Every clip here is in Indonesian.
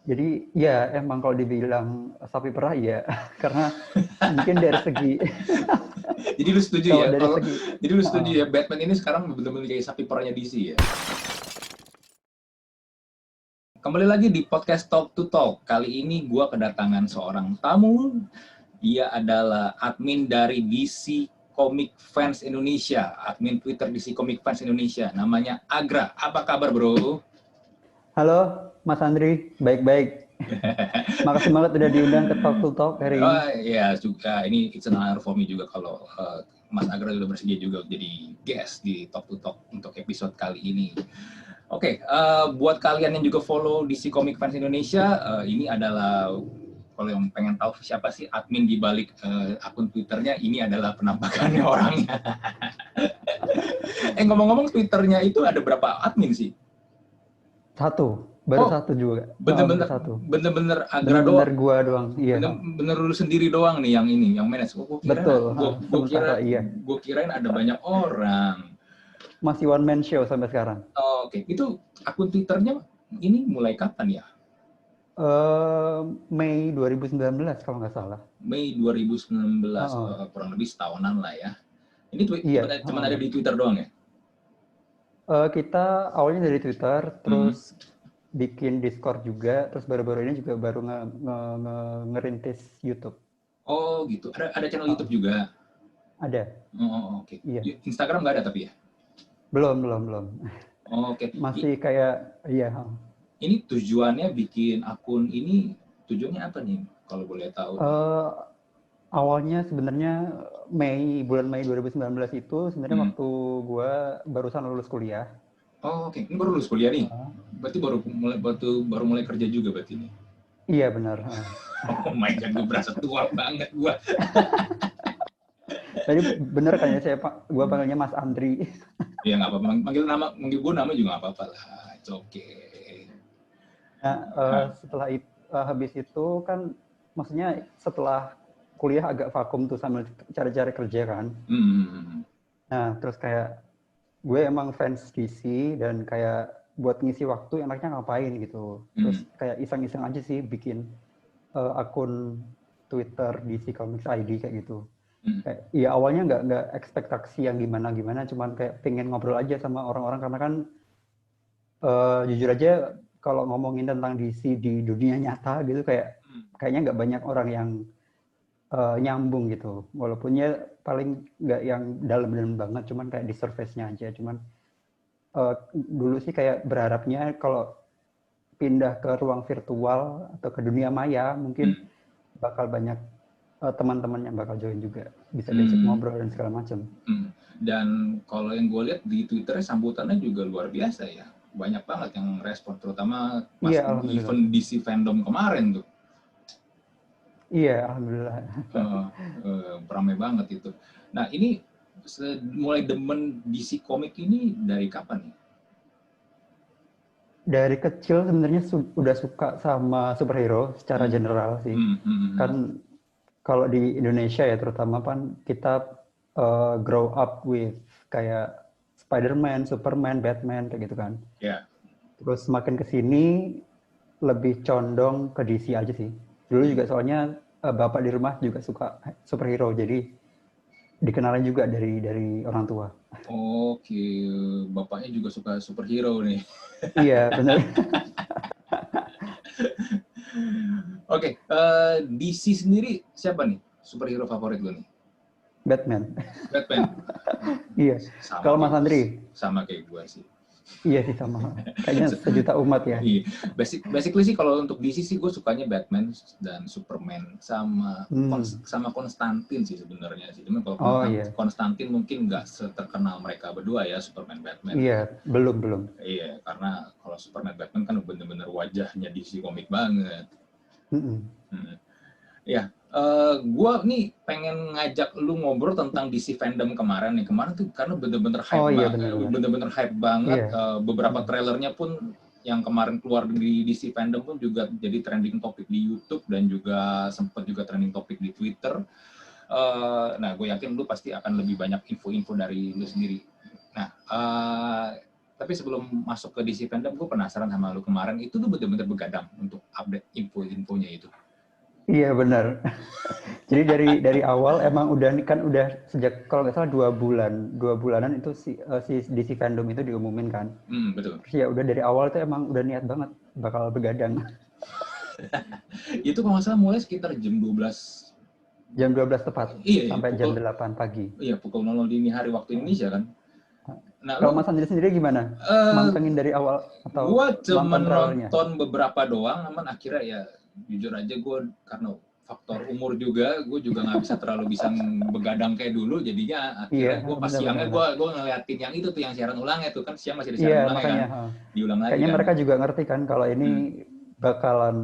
Jadi ya emang kalau dibilang sapi perah ya, karena mungkin dari segi Jadi lu setuju kalau ya dari kalau segi jadi lu setuju heeh. ya Batman ini sekarang benar-benar kayak sapi perahnya DC ya. Kembali lagi di podcast Talk to Talk. Kali ini gua kedatangan seorang tamu. Dia adalah admin dari DC Comic Fans Indonesia, admin Twitter DC Comic Fans Indonesia. Namanya Agra. Apa kabar, Bro? Halo Mas Andri, baik-baik. Makasih banget udah diundang ke Talk to Talk hari ini. Oh ya juga ini it's an honor for me juga kalau Mas Agra sudah bersedia juga jadi guest di Talk to Talk untuk episode kali ini. Oke, buat kalian yang juga follow DC Comic Fans Indonesia, ini adalah kalau yang pengen tahu siapa sih admin di balik akun Twitternya, ini adalah penampakannya orangnya. Ngomong-ngomong Twitternya itu ada berapa admin sih? Baru Oh, satu juga. Baru bener-bener satu. bener-bener Agra Bener-bener doang. gua doang. Iya. Bener-bener lu sendiri doang nih yang ini, yang manage. Gue kirain, Betul. Sementara iya. gue kirain ada banyak orang. Masih one man show sampai sekarang. Oh, oke, itu akun Twitternya ini mulai kapan ya? Mei 2019 kalau nggak salah. Mei 2019, Heeh. kurang lebih setahunan lah ya. Ini Iya. cuma Heeh. ada di Twitter doang ya? Kita awalnya dari Twitter, Mhm. terus bikin Discord juga, terus baru-baru ini juga baru ngerintis YouTube. Oh gitu. Ada channel Heeh. YouTube juga. Ada. Oke. Iya. Instagram nggak ada tapi ya? Belum. Oke. Masih kayak iya. Ini tujuannya bikin akun ini tujuannya apa nih? Kalau boleh tahu nih. Eh, Awalnya sebenarnya bulan Mei 2019 itu sebenarnya Hmm. waktu gue barusan lulus kuliah. Oh, oke. Ini baru lulus kuliah nih. Heeh. Berarti baru mulai kerja juga berarti ini. Iya benar. Oh my god, gue berasa tua banget gue. Tadi bener kan ya gue panggilnya Mas Andri. Ya nggak apa-apa. Manggil gue nama juga nggak apa-apa lah. It's okay. Nah, Hah. setelah itu, habis itu kan, maksudnya setelah kuliah agak vakum tuh sambil cari-cari kerja kan. Hmm. Nah, terus kayak gue emang fans DC dan kayak buat ngisi waktu enaknya ngapain gitu. Terus kayak iseng-iseng aja sih bikin akun Twitter DC Comics ID kayak gitu. Kayak, ya awalnya nggak ekspektasi yang gimana-gimana, cuman kayak pengen ngobrol aja sama orang-orang karena kan jujur aja kalau ngomongin tentang DC di dunia nyata gitu kayaknya nggak banyak orang yang nyambung gitu. Walaupun ya paling nggak yang dalam-dalam banget, cuman kayak di surface-nya aja. Cuman dulu sih kayak berharapnya kalau pindah ke ruang virtual atau ke dunia maya mungkin bakal banyak teman-teman yang bakal join juga, bisa diajak ngobrol dan segala macam. Dan kalau yang gue lihat di Twitter sambutannya juga luar biasa ya. Banyak banget yang respon, terutama pas Iya, alhamdulillah. event DC fandom kemarin tuh. Iya, alhamdulillah. Ramai banget itu. Nah ini mulai demen DC komik ini dari kapan nih? Dari kecil sebenarnya udah suka sama superhero secara general sih. Kan kalau di Indonesia ya terutama kan kita grow up with kayak Spider-Man, Superman, Batman kayak gitu kan. Ya. Terus makin kesini lebih condong ke DC aja sih. Dulu juga soalnya bapak di rumah juga suka superhero, jadi dikenalnya juga dari orang tua. Oke, bapaknya juga suka superhero nih. Iya, benar. Oke, DC sendiri siapa nih superhero favorit lo nih? Batman. Batman. Iya. Sama Kalau Mas kayak Andri? sama kayak gue sih. Iya sih sama. Kayaknya sejuta umat ya. Iya. Basically sih kalau untuk DC sih gue sukanya Batman dan Superman sama Konstantin sih sebenarnya sih. Cuma kalau iya. Konstantin mungkin nggak seterkenal mereka berdua ya, Superman Batman. Iya, belum. Iya, karena kalau Superman Batman kan bener-bener wajahnya DC komik banget. Ya, gue nih pengen ngajak lu ngobrol tentang DC fandom kemarin nih. Kemarin tuh karena bener-bener hype bener-bener hype banget. Iya. Beberapa trailernya pun yang kemarin keluar di DC fandom pun juga jadi trending topik di YouTube dan juga sempat juga trending topik di Twitter. Nah, gue yakin lu pasti akan lebih banyak info-info dari lu sendiri. Nah, Tapi sebelum masuk ke DC Fandom, gue penasaran sama lu kemarin, itu tuh bener-bener begadang untuk update info-infonya itu. Iya benar. Jadi dari awal emang udah sejak kalau nggak salah 2 bulanan itu si DC Fandom itu diumumin kan. Betul. Terus ya udah dari awal tuh emang udah niat banget bakal begadang. Itu kalau nggak salah mulai sekitar jam 12. Jam 12 tepat, Iya, sampai jam 8 pagi. Iya, pukul 00 dini hari waktu Indonesia kan. Nah, Kalau Mas Andri sendiri gimana? Mantengin dari awal atau gua cuma nonton trailernya? nonton beberapa doang, aman akhirnya ya jujur aja gue karena faktor umur juga, gue juga nggak bisa terlalu bisa begadang kayak dulu, jadinya akhirnya gue pas siangnya gue ngeliatin yang itu tuh yang siaran ulangnya tuh kan siang masih ada siaran ulangnya makanya, kan, diulang lagi kayaknya kan. mereka juga ngerti kan kalau ini bakalan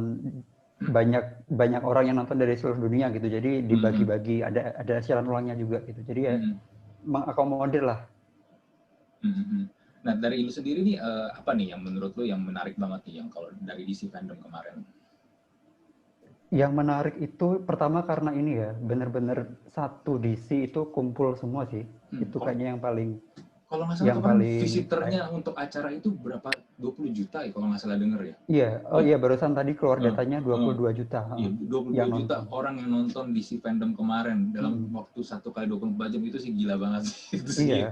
banyak orang yang nonton dari seluruh dunia gitu, jadi dibagi-bagi, ada siaran ulangnya juga gitu, jadi ya mengakomodir lah. Nah dari lu sendiri nih apa nih yang menurut lu yang menarik banget nih yang kalau dari DC Fandom kemarin? Yang menarik itu pertama karena ini ya benar-benar satu DC itu kumpul semua sih, itu kayaknya yang paling. Kalau nggak salah kemarin visitornya untuk acara itu berapa? 20 juta ya kalau nggak salah denger ya? Iya, iya barusan tadi keluar datanya 22 juta. Iya, 22 juta nonton. Orang yang nonton DC Fandom kemarin dalam waktu 1 kali 24 jam itu sih gila banget sih. Itu sih. Iya.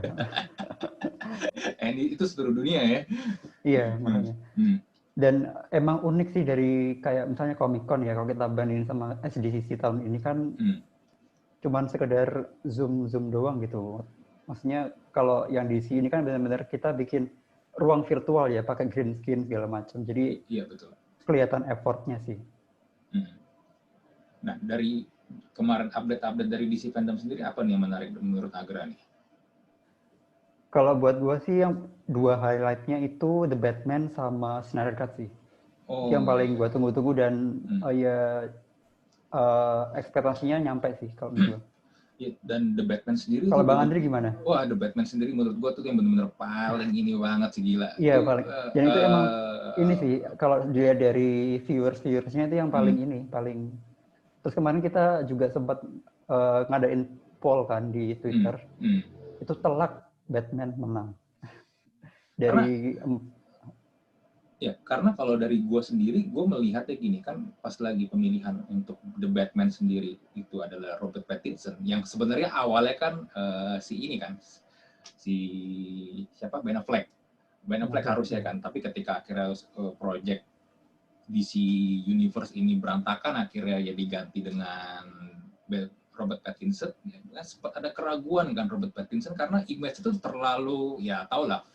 Itu seluruh dunia ya. Iya, makanya. Dan emang unik sih dari kayak misalnya Comic Con ya, kalau kita bandingin sama SDCC tahun ini kan cuman sekedar zoom doang gitu. Maksudnya kalau yang DC ini kan benar-benar kita bikin ruang virtual ya, pakai green screen segala macam. Jadi iya betul. Kelihatan effortnya sih. Nah dari kemarin update dari DC Fandom sendiri apa nih yang menarik menurut Agra nih? Kalau buat gua sih yang 2 highlightnya itu The Batman sama Snyder Cut sih. Yang paling gua tunggu-tunggu dan ekspektasinya nyampe sih kalau menurut gua. Dan The Batman sendiri kalau Bang Andri gimana? Wah, The Batman sendiri menurut gua tuh yang benar-benar paling ini banget sih gila. Iya paling. Dan itu emang ini sih kalau dilihat dari viewersnya itu yang paling ini paling. Terus kemarin kita juga sempat ngadain poll kan di Twitter. Itu telak Batman menang. Karena kalau dari gue sendiri, gue melihatnya gini kan, pas lagi pemilihan untuk The Batman sendiri itu adalah Robert Pattinson, yang sebenarnya awalnya kan si Ben Affleck harusnya kan, tapi ketika akhirnya project DC Universe ini berantakan, akhirnya ya diganti dengan Robert Pattinson. Ya, sempat ada keraguan kan Robert Pattinson karena image itu terlalu ya tau lah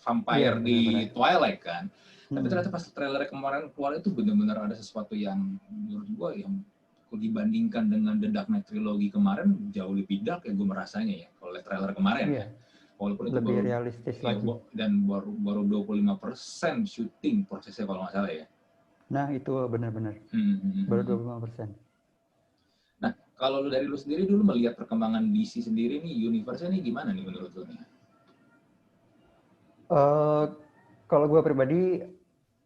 vampire di Twilight kan. Tapi ternyata pas trailer kemarin keluar itu benar-benar ada sesuatu yang menurut gue yang dibandingkan dengan The Dark Knight Trilogy kemarin jauh lebih dark ya gue merasanya ya kalau lihat trailer kemarin ya. Walaupun itu lebih realistis lagi. Dan baru 25% syuting prosesnya kalau nggak salah ya. Nah itu benar-benar baru 25%. Nah kalau dari lu sendiri dulu melihat perkembangan DC sendiri nih, universe-nya nih gimana nih menurut lu nih? Kalau gue pribadi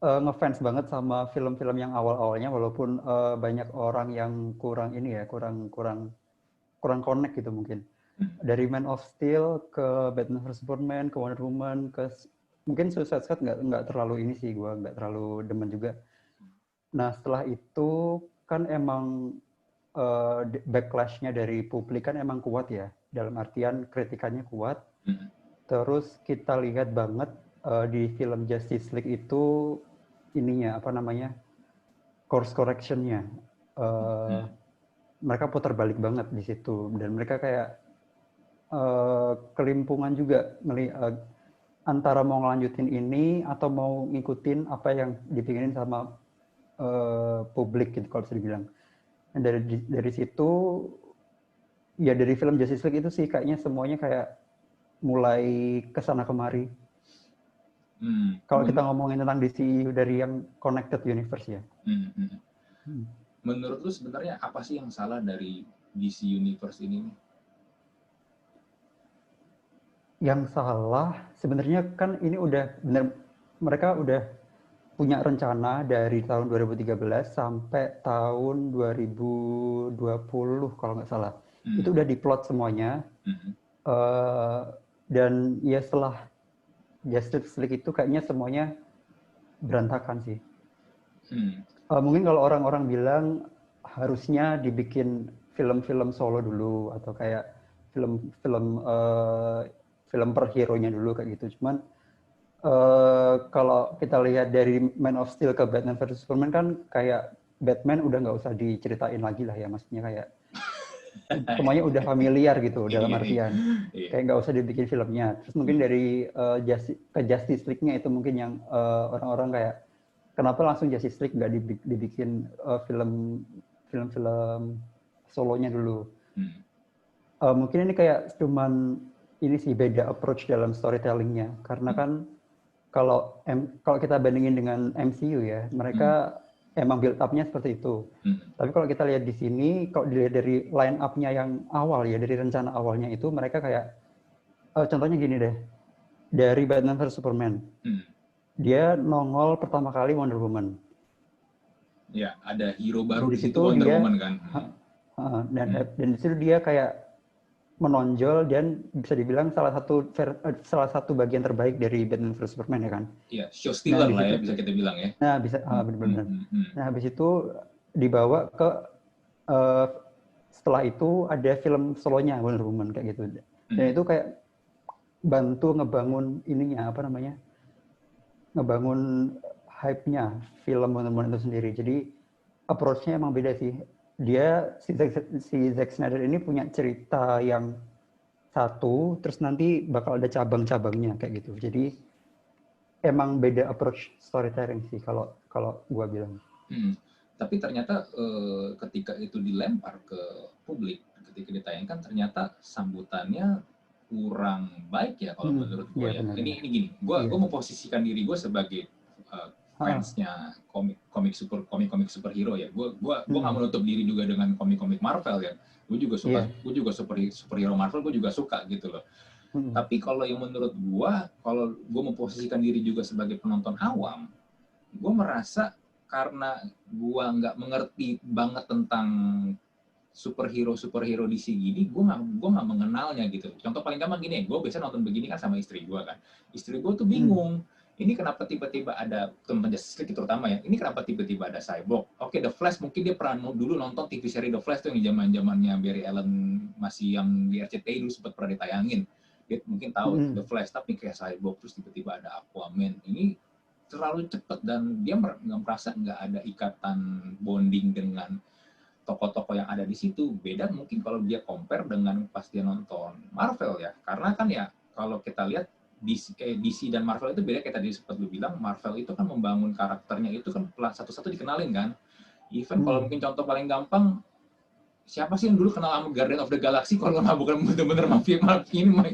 ngefans banget sama film-film yang awal-awalnya, walaupun banyak orang yang kurang connect gitu mungkin. Dari Man of Steel ke Batman vs Superman, ke Wonder Woman, ke mungkin Suicide Squad nggak terlalu ini sih, gue nggak terlalu demen juga. Nah setelah itu kan emang backlash-nya dari publik kan emang kuat ya, dalam artian kritikannya kuat. Terus kita lihat banget di film Justice League itu ininya course correction-nya. Mereka putar balik banget di situ dan mereka kayak kelimpungan juga antara mau ngelanjutin ini atau mau ngikutin apa yang dipinginin sama publik gitu kalau bisa dibilang. Dan dari situ ya dari film Justice League itu sih kayaknya semuanya kayak mulai kesana kemari. Kalau kita ngomongin tentang DC dari yang connected universe ya. Menurut lu sebenarnya apa sih yang salah dari DC Universe ini? Yang salah sebenarnya kan ini udah benar, mereka udah punya rencana dari tahun 2013 sampai tahun 2020 kalau nggak salah. Itu udah diplot semuanya. Dan ya setelah Justice League itu kayaknya semuanya berantakan sih. Mungkin kalau orang-orang bilang harusnya dibikin film-film solo dulu atau kayak film per hero-nya dulu kayak gitu. Cuman kalau kita lihat dari Man of Steel ke Batman versus Superman kan kayak Batman udah nggak usah diceritain lagi lah ya, maksudnya kayak semuanya udah familiar gitu dalam artian kayak nggak usah dibikin filmnya. Terus mungkin dari Justice League-nya itu mungkin yang orang-orang kayak kenapa langsung Justice League nggak dibikin film-film solonya dulu. Mungkin ini kayak cuman ini sih beda approach dalam storytelling-nya karena kan kalau kita bandingin dengan MCU ya, mereka emang build up-nya seperti itu. Tapi kalau kita lihat di sini, kalau dilihat dari line up-nya yang awal ya, dari rencana awalnya itu, mereka kayak, contohnya gini deh, dari Batman vs Superman, dia nongol pertama kali Wonder Woman. Ya, ada hero baru di situ Wonder Woman kan. Dan di situ dia kayak menonjol dan bisa dibilang salah satu bagian terbaik dari Batman vs Superman ya kan. Iya, show stealer lah ya bisa kita bilang ya. Nah, bisa benar-benar. Nah, habis itu dibawa ke setelah itu ada film solonya Wonder Woman kayak gitu. Dan itu kayak bantu ngebangun ininya apa namanya? Ngebangun hype-nya film Wonder Woman itu sendiri. Jadi approach-nya emang beda sih. Dia si Zack Snyder ini punya cerita yang satu, terus nanti bakal ada cabang-cabangnya kayak gitu. Jadi emang beda approach storytelling sih kalau gua bilang. Tapi ternyata ketika itu dilempar ke publik, ketika ditayangkan ternyata sambutannya kurang baik ya kalau menurut gue ya. Ini gini, gue mau posisikan diri gue sebagai fansnya komik superhero ya. Gue nggak menutup diri juga dengan komik Marvel ya. Gue juga suka, gue juga superhero Marvel gue juga suka gitu loh. Tapi kalau yang menurut gue, kalau gue mau posisikan diri juga sebagai penonton awam, gue merasa karena gue nggak mengerti banget tentang superhero DC gini, gue nggak mengenalnya gitu. Contoh paling gampang gini, gue biasa nonton begini kan sama istri gue kan. Istri gue tuh bingung. Ini kenapa tiba-tiba ada teman Justice League terutama ya. Ini kenapa tiba-tiba ada Cyborg? Oke, The Flash mungkin dia pernah dulu nonton TV seri The Flash tuh yang zaman-zamannya Barry Allen masih yang di RCTI dulu sempat pernah ditayangin. Dia mungkin tahu The Flash, tapi kayak Cyborg terus tiba-tiba ada Aquaman. Ini terlalu cepat dan dia merasa nggak ada ikatan bonding dengan tokoh-tokoh yang ada di situ. Beda mungkin kalau dia compare dengan pas dia nonton Marvel ya, karena kan ya kalau kita lihat DC dan Marvel itu beda, kayak tadi sempat lu bilang, Marvel itu kan membangun karakternya itu kan satu-satu dikenalin kan. Even kalau mungkin contoh paling gampang, siapa sih yang dulu kenal sama Guardian of the Galaxy kalau nggak bukan benar-benar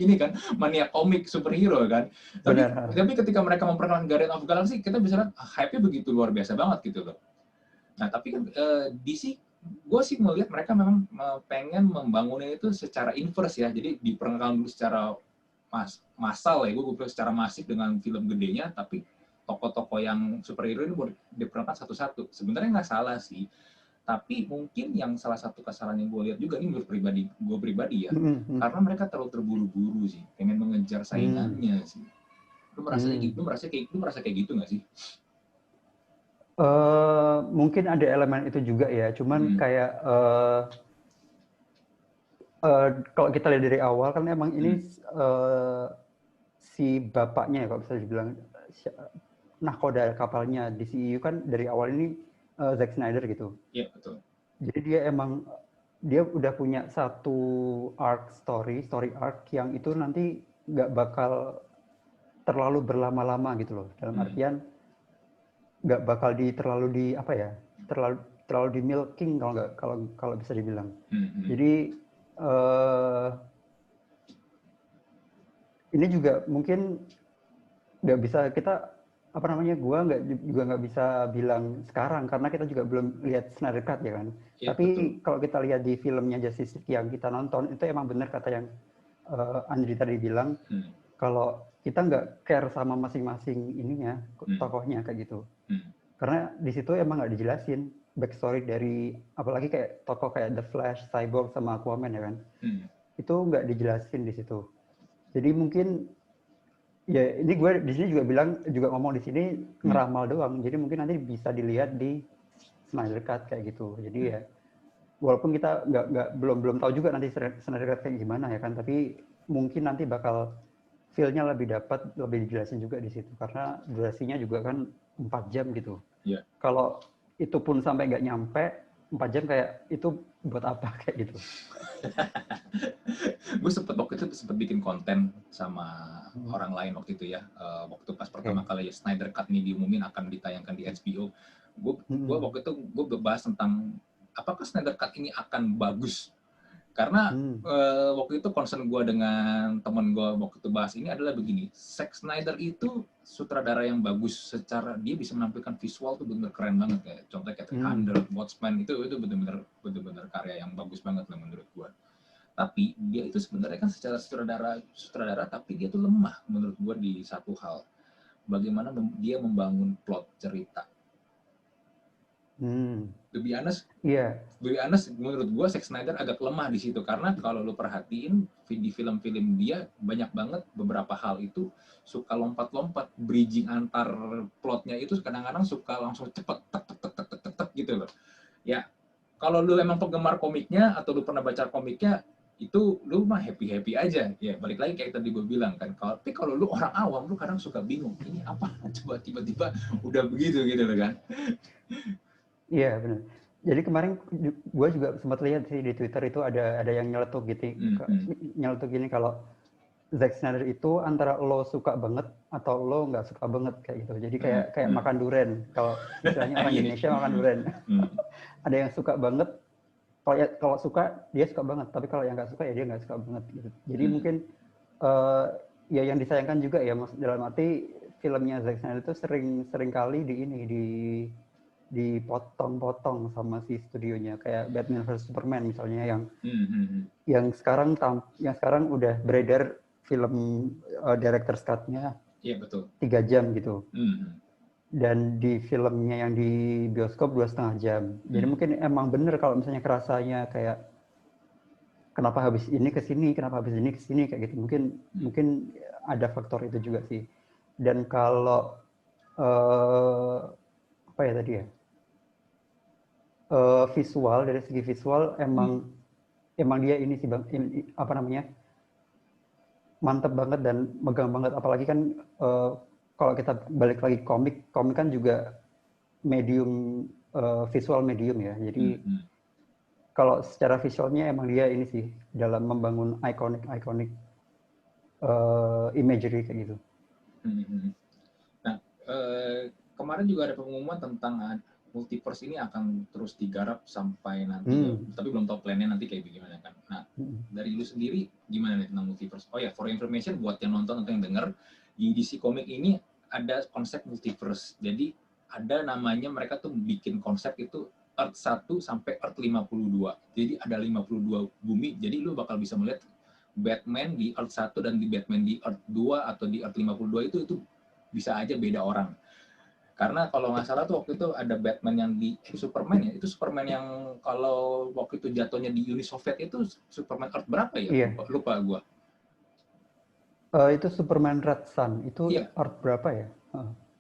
ini kan mania komik superhero kan. Tapi ketika mereka memperkenalkan Guardian of the Galaxy, kita bisa lihat hype-nya begitu luar biasa banget gitu loh. Nah tapi DC, gue sih melihat mereka memang pengen membangunnya itu secara inverse ya. Jadi diperkenalkan dulu secara massal ya, gue bilang secara masif dengan film gedenya, tapi tokoh-tokoh yang superhero ini diperkenalkan satu-satu. Sebenarnya nggak salah sih. Tapi mungkin yang salah satu kesalahan yang gue lihat juga, ini menurut gue pribadi ya, karena mereka terlalu terburu-buru sih, pengen mengejar saingannya sih. Lu merasa kayak gitu nggak sih? Mungkin ada elemen itu juga ya, cuman kayak kalau kita lihat dari awal kan emang ini si bapaknya ya kalau bisa dibilang nahkoda kapalnya DCU kan dari awal ini Zack Snyder gitu. Iya betul. Jadi dia udah punya satu story arc yang itu nanti nggak bakal terlalu berlama-lama gitu loh. Dalam artian nggak bakal terlalu di milking kalau bisa dibilang. Jadi ini juga mungkin nggak bisa kita gua nggak bisa bilang sekarang karena kita juga belum lihat Snyder Cut ya kan. Ya, tapi betul. Kalau kita lihat di filmnya Justice League yang kita nonton itu emang benar kata yang Andri tadi bilang kalau kita nggak care sama masing-masing ininya tokohnya kayak gitu. Karena di situ emang nggak dijelasin backstory dari apalagi kayak tokoh kayak The Flash, Cyborg sama Aquaman ya kan. Itu nggak dijelasin di situ. Jadi mungkin Ya, ini gue di sini juga ngomong di sini ngeramal doang. Jadi mungkin nanti bisa dilihat di Snyder Cut kayak gitu. Jadi ya, walaupun kita belum tahu juga nanti Snyder Cut kayak gimana ya kan, tapi mungkin nanti bakal feel-nya lebih dapat, lebih dijelasin juga di situ karena durasinya juga kan 4 jam gitu. Yeah. Kalau itu pun sampai nggak nyampe 4 jam, kayak itu buat apa kayak gitu. Gue waktu itu sempet bikin konten sama orang lain waktu itu ya, waktu pas pertama kali Snyder Cut ini diumumin akan ditayangkan di HBO. Gue waktu itu gue bahas tentang apakah Snyder Cut ini akan bagus, karena waktu itu concern gue dengan temen gue waktu itu bahas ini adalah begini, Zack Snyder itu sutradara yang bagus secara dia bisa menampilkan visual tuh bener keren banget, kayak contohnya kayak 300, Watchmen itu bener-bener karya yang bagus banget lah menurut gue. Tapi dia itu sebenarnya kan secara sutradara tapi dia tuh lemah menurut gue di satu hal, bagaimana dia membangun plot cerita. To be honest, menurut gue Zack Snyder agak lemah di situ, karena kalau lu perhatiin di film-film dia banyak banget beberapa hal itu suka lompat-lompat, bridging antar plotnya itu kadang-kadang suka langsung cepet tek gitu loh. Ya, kalau lu emang penggemar komiknya atau lu pernah baca komiknya, itu lu mah happy aja ya, balik lagi kayak tadi gue bilang kan. Tapi kalau lu orang awam, lu kadang suka bingung, ini apa, coba tiba-tiba udah begitu gitu loh kan. Iya benar. Jadi kemarin gue juga sempat lihat sih di Twitter itu ada yang nyeletuk gitu, nyeletuk gini kalau Zack Snyder itu antara lo suka banget atau lo nggak suka banget kayak gitu. Jadi kayak makan durian. Kalau istilahnya orang Indonesia makan durian. Ada yang suka banget. Kalau suka dia suka banget. Tapi kalau yang nggak suka ya dia nggak suka banget. Gitu. Jadi mungkin ya yang disayangkan juga ya, dalam arti filmnya Zack Snyder itu sering kali dipotong-potong sama si studionya, kayak Batman vs Superman misalnya yang sekarang udah beredar film director's cut-nya. Iya betul. 3 jam gitu. Dan di filmnya yang di bioskop 2,5 jam. Jadi mungkin emang bener kalau misalnya kerasanya kayak kenapa habis ini ke sini, kenapa habis ini ke sini kayak gitu. Mungkin ada faktor itu juga sih. Dan kalau apa ya tadi ya? Visual, dari segi visual emang dia ini sih Bang, apa namanya? Mantep banget dan megang banget, apalagi kan kalau kita balik lagi komik kan juga medium, visual medium ya. Jadi kalau secara visualnya emang dia ini sih dalam membangun iconic imagery kayak gitu. Nah, kemarin juga ada pengumuman tentang multiverse ini akan terus digarap sampai nanti, tapi belum tahu plannya nanti kayak gimana kan. Nah, dari lu sendiri gimana nih tentang multiverse? Oh ya, for information buat yang nonton atau yang denger, di DC Comic ini ada konsep multiverse. Jadi ada namanya, mereka tuh bikin konsep itu Earth 1 sampai Earth 52. Jadi ada 52 bumi, jadi lu bakal bisa melihat Batman di Earth 1 dan di Batman di Earth 2 atau di Earth 52 itu bisa aja beda orang. Karena kalau nggak salah tuh waktu itu ada Batman yang di Superman ya, itu Superman yang kalau waktu itu jatuhnya di Uni Soviet itu Superman Earth berapa ya? Iya. Lupa gua. Itu Superman Red Sun, itu Earth berapa ya?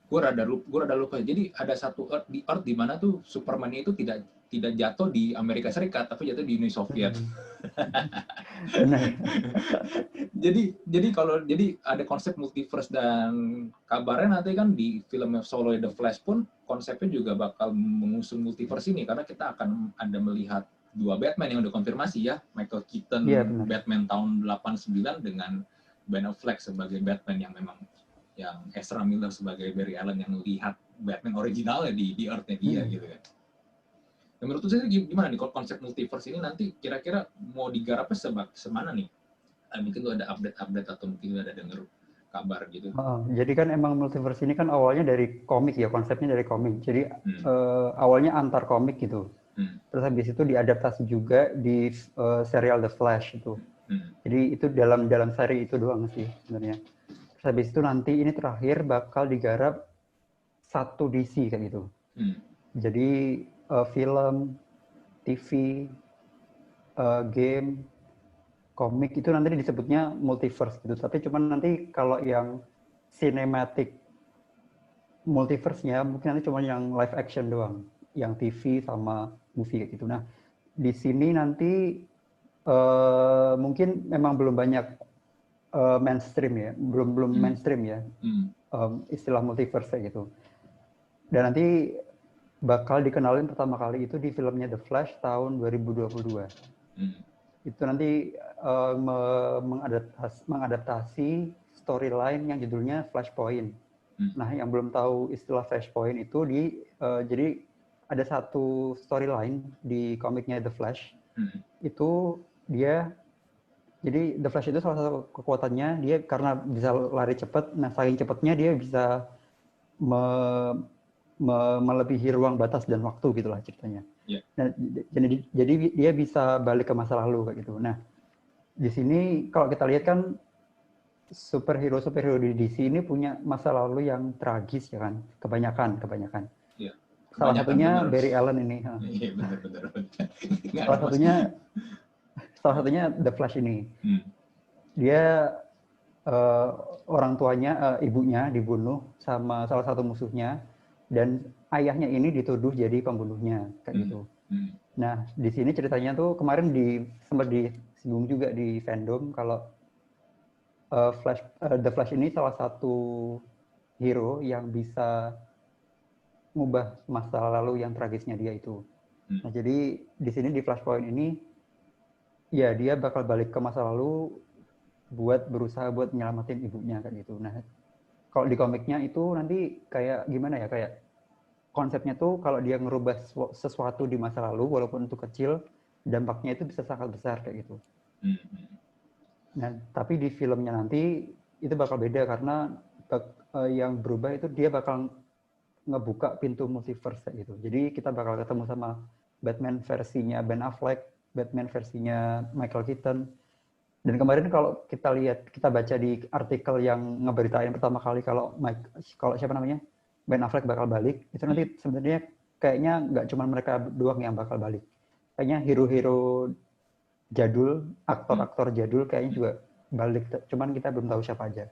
Gue rada lupa. Jadi ada satu Earth di mana tuh Superman itu tidak jatuh di Amerika Serikat, tapi jatuh di Uni Soviet. Benar. jadi ada konsep multiverse, dan kabarnya nanti kan di film solo The Flash pun konsepnya juga bakal mengusung multiverse ini, karena kita akan ada melihat 2 Batman yang udah konfirmasi ya, Michael Keaton Batman tahun 89 dengan Ben Affleck sebagai Batman yang memang, yang Ezra Miller sebagai Barry Allen yang lihat Batman originalnya di Earth-nya dia gitu kan. Nah, menurut saya gimana nih kalau konsep multiverse ini nanti kira-kira mau digarapnya semana nih? Mungkin lu ada update atau mungkin lu ada denger kabar gitu. Jadi kan emang multiverse ini kan awalnya dari komik ya, konsepnya dari komik. Jadi awalnya antar komik gitu. Terus habis itu diadaptasi juga di serial The Flash itu. Jadi itu dalam seri itu doang sih sebenarnya. Terus habis itu nanti ini terakhir bakal digarap satu DC kayak gitu. Jadi film, TV, game, komik itu nanti disebutnya multiverse gitu. Tapi cuman nanti kalau yang cinematic multiverse-nya mungkin nanti cuma yang live action doang, yang TV sama movie kayak gitu. Nah, di sini nanti mungkin memang belum banyak mainstream ya, belum mainstream ya, istilah multiverse kayak gitu. Dan nanti bakal dikenalin pertama kali itu di filmnya The Flash tahun 2022. Itu nanti mengadaptasi storyline yang judulnya Flashpoint. Nah, yang belum tahu istilah Flashpoint itu jadi ada satu storyline di komiknya The Flash. Itu dia, jadi The Flash itu salah satu kekuatannya dia karena bisa lari cepat. Nah, saking cepatnya dia bisa melebihi ruang batas dan waktu gitulah ceritanya. Yeah. Nah, jadi dia bisa balik ke masa lalu kayak gitu. Nah, di sini kalau kita lihat kan superhero di DC ini punya masa lalu yang tragis ya kan, kebanyakan. Yeah. Salah satunya Barry Allen ini. Iya, benar. Salah satunya The Flash ini. Dia orang tuanya, ibunya dibunuh sama salah satu musuhnya, dan ayahnya ini dituduh jadi pembunuhnya kayak gitu. Nah, di sini ceritanya tuh kemarin sempat disinggung juga di fandom kalau The Flash ini salah satu hero yang bisa mengubah masa lalu yang tragisnya dia itu. Nah, jadi di sini di Flashpoint ini ya dia bakal balik ke masa lalu berusaha buat nyelamatin ibunya kayak gitu. Nah, kalau di komiknya itu nanti kayak gimana ya, kayak konsepnya tuh kalau dia ngerubah sesuatu di masa lalu walaupun itu kecil, dampaknya itu bisa sangat besar kayak gitu. Nah, tapi di filmnya nanti itu bakal beda karena yang berubah itu dia bakal ngebuka pintu multiverse kayak gitu. Jadi kita bakal ketemu sama Batman versinya Ben Affleck, Batman versinya Michael Keaton. Dan kemarin kalau kita baca di artikel yang ngeberitain pertama kali kalau siapa namanya Ben Affleck bakal balik, itu nanti sebenarnya kayaknya nggak cuma mereka doang yang bakal balik. Kayaknya hero-hero jadul, aktor-aktor jadul kayaknya juga balik. Cuman kita belum tahu siapa aja.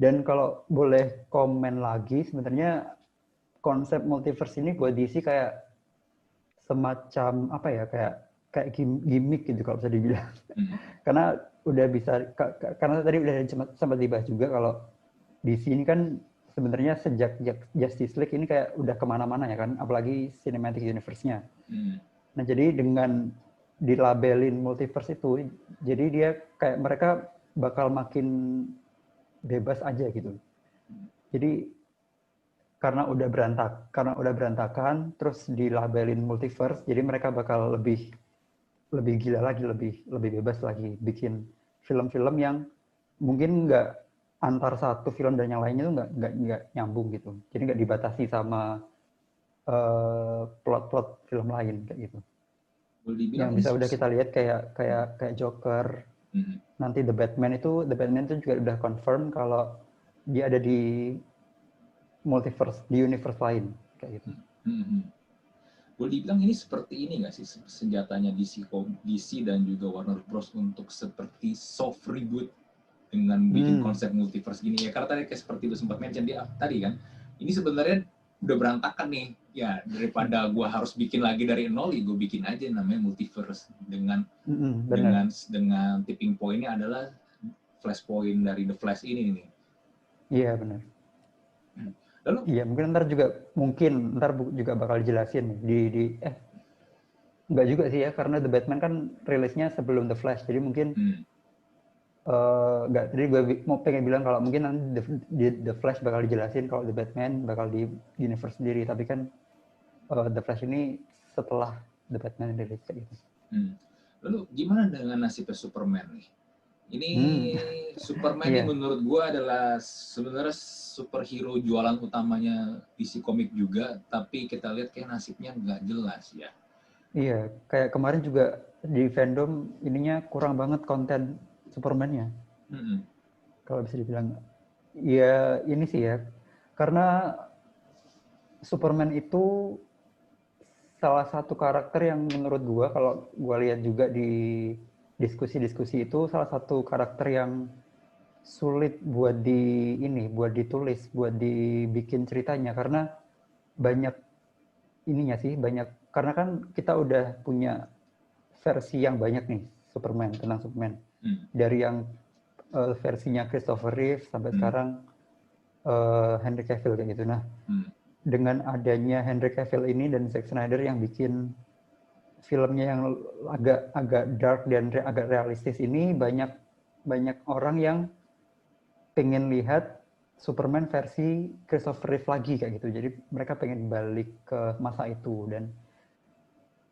Dan kalau boleh komen lagi, sebenarnya konsep multiverse ini buat DC kayak semacam apa ya, kayak gimmick gitu kalau bisa dibilang. Karena udah bisa, karena tadi udah sempat dibahas juga kalau DC ini kan sebenarnya sejak Justice League ini kayak udah kemana-mana ya kan, apalagi cinematic universe-nya. Nah, jadi dengan dilabelin multiverse itu, jadi dia kayak mereka bakal makin bebas aja gitu. Jadi karena udah berantakan, terus dilabelin multiverse, jadi mereka bakal lebih gila lagi, lebih bebas lagi bikin film-film yang mungkin nggak antar satu film dan yang lainnya tuh nggak nyambung gitu. Jadi nggak dibatasi sama plot film lain kayak gitu. Yang bisa udah kita lihat kayak Joker. Nanti The Batman itu juga udah confirm kalau dia ada di multiverse, di universe lain kayak gitu. Boleh dibilang ini seperti ini nggak sih senjatanya DC dan juga Warner Bros untuk seperti soft reboot dengan bikin konsep multiverse gini ya, karena tadi kayak seperti lu sempat mention dia tadi kan, ini sebenarnya udah berantakan nih ya, daripada gue harus bikin lagi dari nol, gue bikin aja namanya multiverse dengan tipping point-nya adalah Flashpoint dari The Flash ini nih. Iya benar. Lalu iya mungkin ntar juga bakal dijelasin enggak juga sih ya, karena The Batman kan rilisnya sebelum The Flash, jadi mungkin enggak, jadi gue mau pengen bilang kalau mungkin nanti The Flash bakal dijelasin kalau The Batman bakal di universe sendiri, tapi kan The Flash ini setelah The Batman rilis kayak gitu. Lalu gimana dengan nasibnya Superman nih? Ini Superman ini menurut gue adalah sebenarnya superhero jualan utamanya DC Comic juga, tapi kita lihat kayak nasibnya nggak jelas ya. Iya, kayak kemarin juga di fandom ininya kurang banget konten Superman-nya. Kalau bisa dibilang, ya ini sih ya, karena Superman itu salah satu karakter yang menurut gue, kalau gue lihat juga di diskusi-diskusi itu, salah satu karakter yang sulit buat ditulis, buat dibikin ceritanya karena banyak ininya sih, karena kan kita udah punya versi yang banyak nih tentang Superman. Dari yang versinya Christopher Reeve sampai sekarang Henry Cavill kayak gitu. Nah, dengan adanya Henry Cavill ini dan Zack Snyder yang bikin filmnya yang agak dark dan agak realistis ini, banyak orang yang pengen lihat Superman versi Christopher Reeve lagi kayak gitu. Jadi mereka pengen balik ke masa itu dan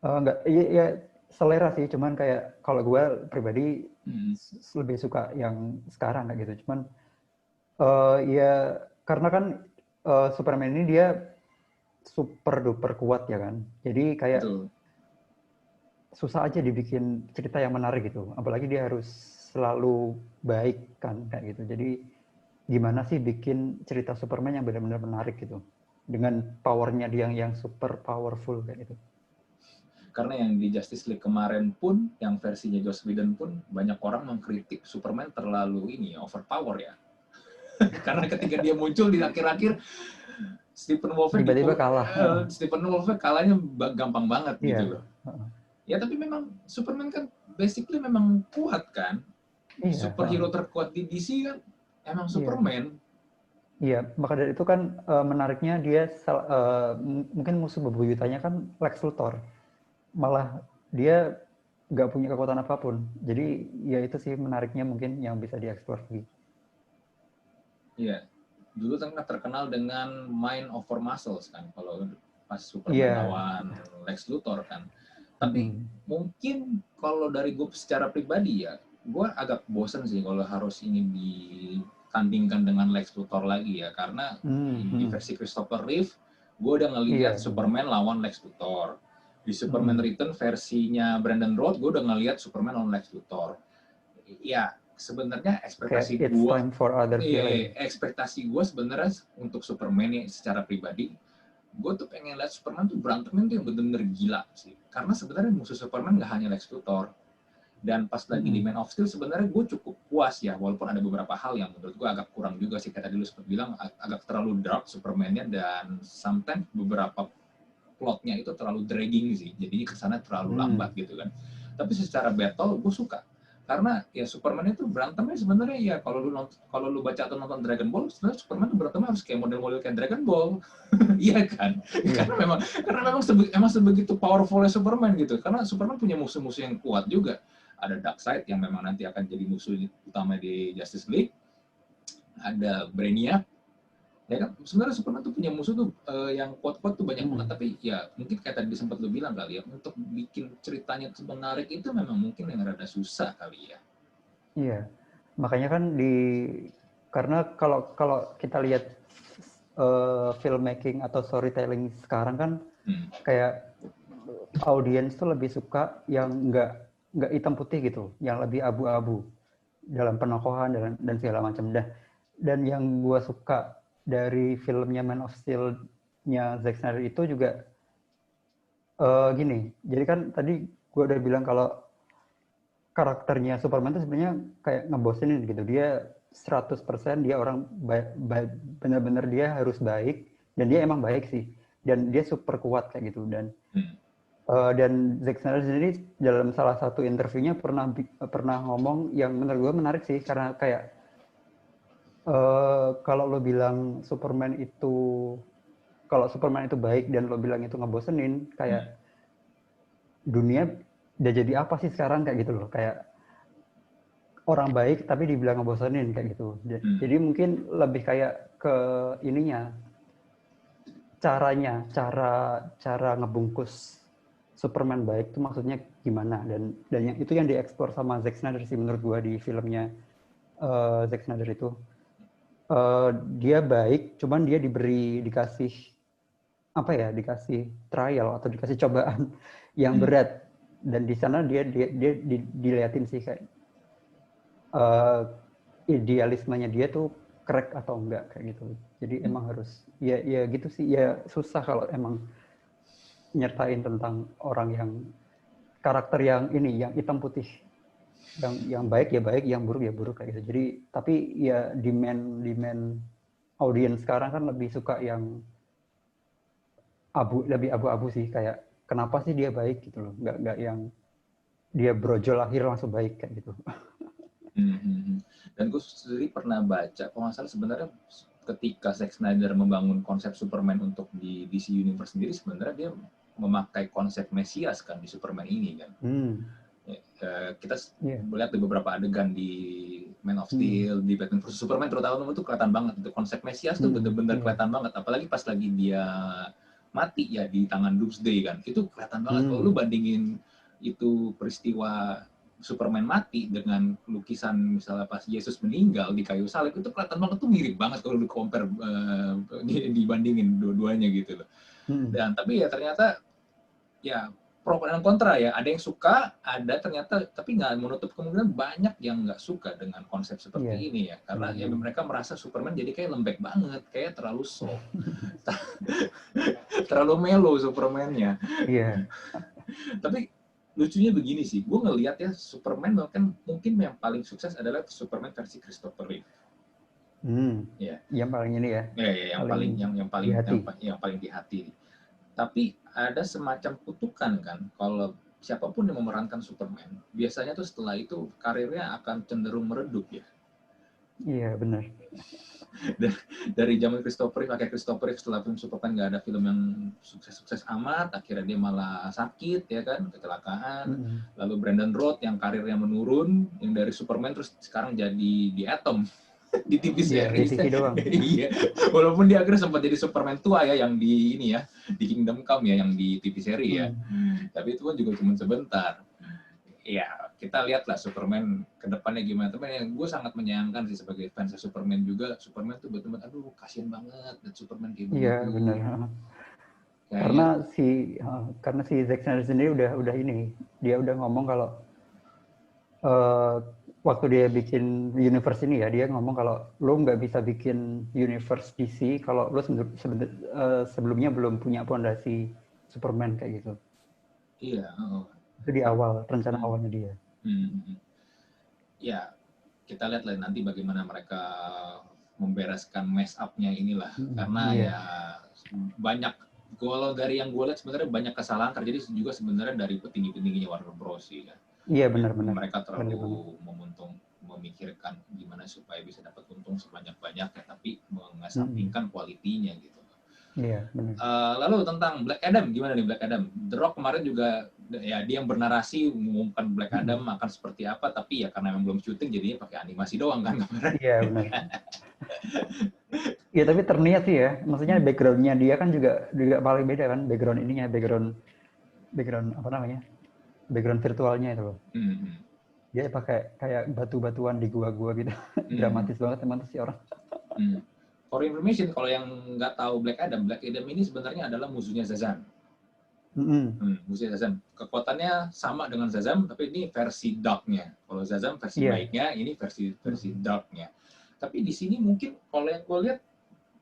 nggak ya selera sih. Cuman kayak kalau gue pribadi lebih suka yang sekarang kayak gitu. Cuman ya karena kan Superman ini dia super duper kuat ya kan. Jadi kayak susah aja dibikin cerita yang menarik gitu. Apalagi dia harus selalu baik kan kayak gitu. Jadi gimana sih bikin cerita Superman yang benar-benar menarik gitu dengan powernya dia yang super powerful kayak gitu. Karena yang di Justice League kemarin pun, yang versinya Joss Whedon pun banyak orang mengkritik Superman terlalu overpower ya. Karena ketika dia muncul di akhir-akhir, Stephen Wolf tiba-tiba kalah. Stephen Wolf kalahnya gampang banget gitu loh. Ya tapi memang Superman kan basically memang kuat kan. Superhero terkuat di DC kan emang Superman. Iya, maka dari itu kan menariknya dia mungkin musuh bebuyutannya kan Lex Luthor. Malah dia nggak punya kekuatan apapun. Jadi ya itu sih menariknya mungkin yang bisa dieksplor lagi. Iya, dulu kan terkenal dengan mind over muscles kan, kalau pas Superman lawan Lex Luthor kan. Tapi mungkin kalau dari gue secara pribadi ya, gue agak bosen sih kalau harus ini ditandingkan dengan Lex Luthor lagi ya, karena di versi Christopher Reeve, gue udah ngelihat Superman lawan Lex Luthor. Di Superman Return versinya Brandon Routh, gue udah ngelihat Superman lawan Lex Luthor. Ya, sebenarnya ekspektasi gue sebenarnya untuk Superman ya secara pribadi, gue tuh pengen lihat Superman tuh berantemnya tuh yang bener-bener gila sih. Karena sebenarnya musuh Superman nggak hanya Lex Luthor. Dan pas lagi di Man of Steel sebenarnya gue cukup puas ya, walaupun ada beberapa hal yang menurut gue agak kurang juga sih, kayak tadi lu sempat bilang agak terlalu dark Superman-nya, dan sometimes beberapa plotnya itu terlalu dragging sih, jadinya kesana terlalu lambat gitu kan. Tapi secara battle gue suka, karena ya Superman itu berantemnya sebenarnya ya kalau lu baca atau nonton Dragon Ball, sebenarnya Superman itu berantemnya harus kayak model-model kayak Dragon Ball. Iya kan? Karena memang sebegitu powerfulnya Superman gitu. Karena Superman punya musuh-musuh yang kuat juga. Ada Darkseid yang memang nanti akan jadi musuh utama di Justice League. Ada Brainiac. Ya kan, sebenarnya Superman tuh punya musuh tuh yang kuat-kuat tuh banyak banget, tapi ya mungkin kayak tadi sempat lu bilang kali ya, untuk bikin ceritanya tuh menarik itu memang mungkin yang rada susah kali ya. Iya, makanya kan karena kalau kita lihat filmmaking atau storytelling sekarang kan kayak audiens tuh lebih suka yang nggak hitam putih gitu, yang lebih abu-abu dalam penokohan dan segala macam. Dan yang gue suka dari filmnya Man of Steel-nya Zack Snyder itu juga gini. Jadi kan tadi gue udah bilang kalau karakternya Superman itu sebenarnya kayak ngebosenin gitu. Dia 100% dia orang benar-benar dia harus baik, dan dia emang baik sih. Dan dia super kuat kayak gitu. Dan Zack Snyder sendiri dalam salah satu interviewnya pernah ngomong yang menurut gue menarik sih, karena kayak kalau lo bilang kalau Superman itu baik dan lo bilang itu ngebosenin, kayak dunia udah jadi apa sih sekarang kayak gitu loh, kayak orang baik tapi dibilang ngebosenin kayak gitu. Jadi mungkin lebih kayak ke ininya, cara ngebungkus Superman baik itu maksudnya gimana, dan yang itu yang dieksplor sama Zack Snyder sih menurut gua di filmnya Zack Snyder itu. Dia baik, cuman dia dikasih trial atau dikasih cobaan yang berat, dan di sana dia diliatin sih kayak idealismenya dia tuh crack atau enggak kayak gitu. Jadi emang harus ya gitu sih, ya susah kalau emang nyertain tentang orang yang karakter yang hitam putih. Yang baik ya baik, yang buruk ya buruk kayak gitu. Jadi tapi ya demand audience sekarang kan lebih suka yang lebih abu-abu sih, kayak kenapa sih dia baik gitu loh, nggak yang dia brojol lahir langsung baik kayak gitu. Dan gue sendiri pernah baca, kalau nggak salah sebenarnya ketika Zack Snyder membangun konsep Superman untuk di DC Universe sendiri, sebenarnya dia memakai konsep Mesias kan di Superman ini kan. Kita melihat di beberapa adegan di Man of Steel, di Batman vs Superman terutama itu kelihatan banget itu konsep Mesias tuh bener-bener kelihatan banget, apalagi pas lagi dia mati ya di tangan Doomsday kan, itu kelihatan banget. Kalau lu bandingin itu peristiwa Superman mati dengan lukisan misalnya pas Yesus meninggal di kayu salib, itu kelihatan banget tuh mirip banget kalau lu compare dibandingin dua-duanya gitu loh. Dan tapi ya ternyata ya pro dan kontra ya, ada yang suka, ada ternyata, tapi nggak menutup kemungkinan banyak yang nggak suka dengan konsep seperti ini ya, karena ya mereka merasa Superman jadi kayak lembek banget, kayak terlalu soft, terlalu melo Superman-nya. Tapi lucunya begini sih, gue ngelihat ya Superman kan mungkin yang paling sukses adalah Superman versi Christopher Reeve. Yang paling ini ya. Yang paling di hati. Tapi ada semacam kutukan kan, kalau siapapun yang memerankan Superman, biasanya tuh setelah itu karirnya akan cenderung meredup ya. Iya benar. Dari zaman Christopher Reeve setelah film Superman nggak ada film yang sukses amat, akhirnya dia malah sakit ya kan, kecelakaan. Lalu Brandon Routh yang karirnya menurun, yang dari Superman terus sekarang jadi di Atom di TV series. Iya. Walaupun dia akhirnya sempat jadi Superman tua ya, yang di ini ya, di Kingdom Come ya, yang di TV series ya. Tapi itu kan juga cuma sebentar. Ya, kita lihatlah Superman ke depannya gimana. Tapi yang gue sangat menyayangkan sih sebagai fans Superman juga, Superman tuh betul-betul aduh kasihan banget dan Superman kayak begitu. Iya, benar. Karena si Zack Snyder sendiri udah ini, dia udah ngomong kalau waktu dia bikin universe ini ya, dia ngomong kalau lo nggak bisa bikin universe DC kalau lo sebelumnya belum punya fondasi Superman kayak gitu. Iya. Itu di awal, rencana awalnya dia. Ya, kita lihat lah nanti bagaimana mereka membereskan mess up-nya inilah. Karena ya banyak, kalau dari yang gue lihat sebenarnya banyak kesalahan terjadi juga sebenarnya dari petinggi-petingginya Warner Bros. Ya. Iya benar. Mereka terlalu memikirkan gimana supaya bisa dapat untung sebanyak-banyaknya, tapi mengesampingkan kualitinya gitu. Iya benar. Lalu tentang Black Adam, gimana nih Black Adam? The Rock kemarin juga ya dia yang bernarasi mengumumkan Black Adam akan seperti apa, tapi ya karena memang belum syuting jadinya pakai animasi doang kan kemarin. Iya benar. Iya tapi terniat sih ya, maksudnya background-nya dia kan juga paling beda kan, background ininya, background apa namanya, background virtualnya itu loh. Dia pakai kayak batu-batuan di gua-gua gitu, dramatis banget teman si orang. For information, kalau yang nggak tahu Black Adam ini sebenarnya adalah musuhnya Shazam. Musuhnya Shazam. Kekuatannya sama dengan Shazam, tapi ini versi dark-nya. Kalau Shazam versi baiknya, ini versi dark-nya. Tapi di sini mungkin kalau yang gue lihat,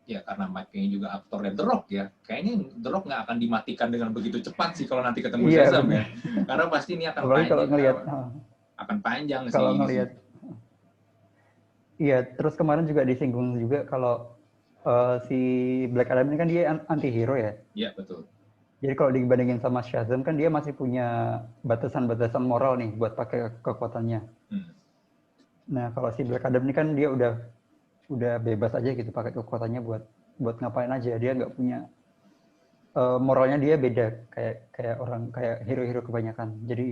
ya karena Mike-nya juga aktornya The Rock ya, kayaknya The Rock nggak akan dimatikan dengan begitu cepat sih kalau nanti ketemu Shazam ya. Karena pasti ini akan panjang. Kalau ngelihat, akan panjang sih. Kalau ngelihat, iya. Terus kemarin juga disinggung juga kalau si Black Adam ini kan dia anti-hero ya. Iya betul. Jadi kalau dibandingin sama Shazam kan dia masih punya batasan-batasan moral nih buat pakai kekuatannya. Nah kalau si Black Adam ini kan dia udah bebas aja gitu pakai kekuatannya buat ngapain aja, dia nggak punya moralnya, dia beda kayak hero-hero kebanyakan. Jadi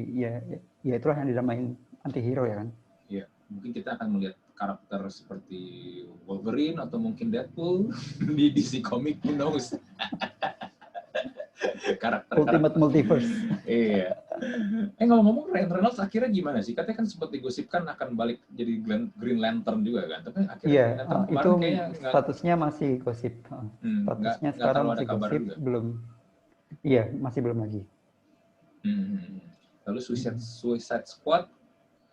ya itulah yang dinamain anti-hero ya kan. Iya, mungkin kita akan melihat karakter seperti Wolverine atau mungkin Deadpool di DC Comics, who knows. karakter Ultimate Multiverse. Iya. Ngomong-ngomong, Ryan Reynolds akhirnya gimana sih? Katanya kan sempat digosipkan akan balik jadi Green Lantern juga kan? Tapi akhirnya itu statusnya masih gosip. Statusnya sekarang masih gosip, belum. Iya, masih belum lagi. Lalu Suicide Squad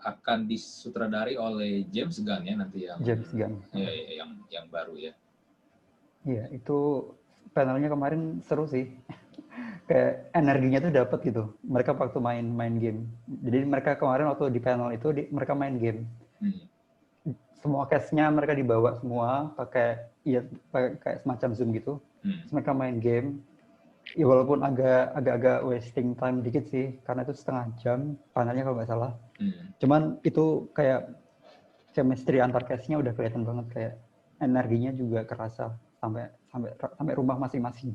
akan disutradari oleh James Gunn ya nanti yang James Gunn. Yang baru ya. Iya, itu panelnya kemarin seru sih. kayak energinya tuh dapat gitu. Mereka waktu main game. Jadi mereka kemarin waktu di panel itu mereka main game. Semua cast-nya mereka dibawa semua pakai kayak semacam Zoom gitu. Terus mereka main game. Ya walaupun agak wasting time dikit sih, karena itu setengah jam panelnya kalau nggak salah. Cuman itu kayak chemistry antar cast-nya udah kelihatan banget, kayak energinya juga kerasa sampai rumah masing-masing.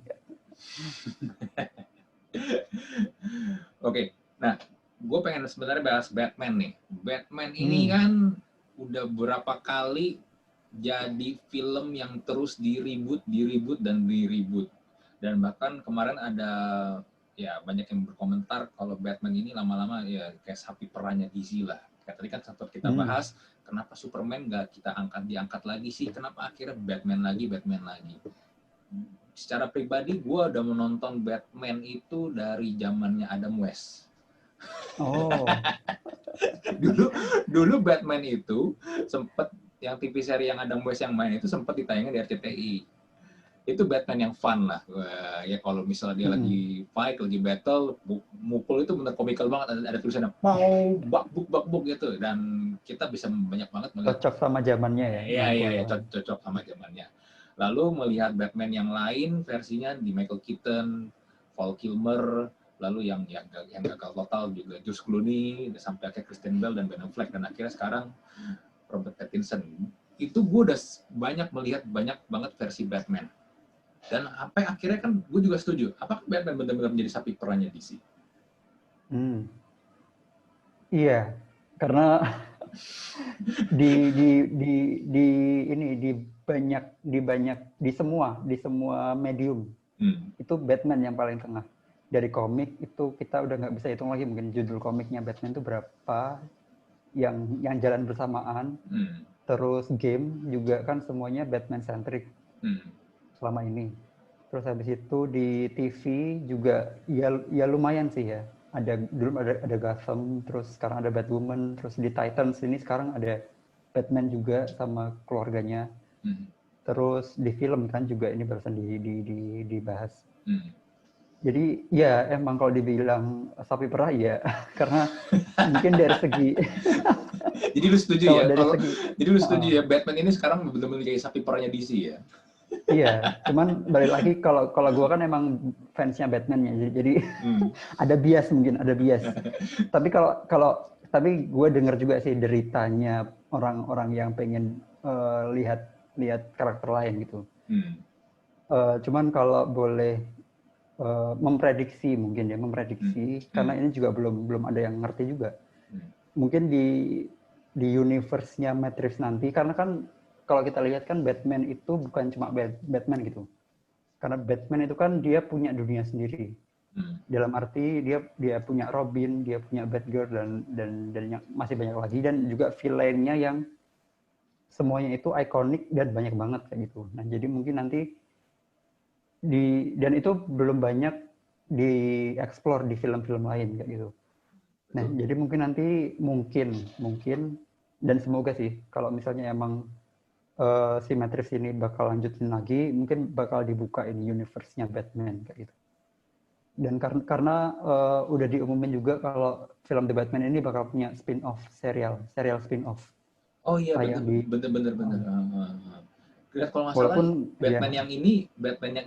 Oke, nah gue pengen sebenarnya bahas Batman nih. Batman ini kan udah berapa kali jadi film yang terus diribut dan diribut. Dan bahkan kemarin ada ya banyak yang berkomentar kalau Batman ini lama-lama ya kayak sapi perahnya DC lah. Kayak tadi kan sempat kita bahas, kenapa Superman nggak kita diangkat lagi sih? Kenapa akhirnya Batman lagi? Secara pribadi gue udah menonton Batman itu dari zamannya Adam West. Oh. dulu Batman itu sempet yang TV seri yang Adam West yang main itu sempat ditayangin di RCTI. Itu Batman yang fun lah. Wah, ya kalau misalnya dia lagi fight, lagi battle, mukul itu bener komikal banget. Ada tulisannya mau bak-buk gitu, dan kita bisa banyak banget melihat. Cocok sama zamannya ya. Iya, cocok sama zamannya. Lalu melihat Batman yang lain versinya di Michael Keaton, Val Kilmer, lalu yang gagal total juga George Clooney, sampai akhirnya Kristen Bell dan Ben Affleck, dan akhirnya sekarang Robert Pattinson. Itu gue udah banyak melihat banyak banget versi Batman. Dan sampai akhirnya kan gue juga setuju, apakah Batman benar-benar menjadi sapi perahnya DC? Iya, karena di semua medium itu Batman yang paling tengah. Dari komik itu kita udah nggak bisa hitung lagi mungkin judul komiknya Batman itu berapa yang jalan bersamaan. Terus game juga kan semuanya Batman centric selama ini. Terus habis itu di TV juga ya lumayan sih ya. Dulu ada Gotham, terus sekarang ada Batwoman, terus di Titans ini sekarang ada Batman juga sama keluarganya. Terus di film kan juga ini barusan dibahas. Jadi ya emang kalau dibilang sapi perah ya, karena mungkin dari segi Jadi lu setuju ya? Jadi lu setuju ya Batman ini sekarang benar-benar kayak sapi perahnya DC ya? Iya, cuman balik lagi kalau gue kan emang fansnya Batman ya, jadi ada bias. Tapi gue dengar juga sih deritanya orang-orang yang pengen lihat karakter lain gitu. Cuman kalau boleh memprediksi karena ini juga belum ada yang ngerti juga. Mungkin di universe-nya Matrix nanti, karena kan kalau kita lihat kan Batman itu bukan cuma Batman gitu. Karena Batman itu kan dia punya dunia sendiri. Dalam arti dia punya Robin, dia punya Batgirl dan masih banyak lagi, dan juga villain-nya yang semuanya itu ikonik dan banyak banget kayak gitu. Nah, jadi mungkin nanti dan itu belum banyak dieksplor di film-film lain kayak gitu. Nah, jadi mungkin nanti mungkin dan semoga sih kalau misalnya emang si Matrix ini bakal lanjutin lagi, mungkin bakal dibuka ini universe-nya Batman kayak gitu. Dan karena udah diumumin juga kalau film The Batman ini bakal punya spin-off serial spin-off. Oh iya, bener. Kalau nggak salah Batman yang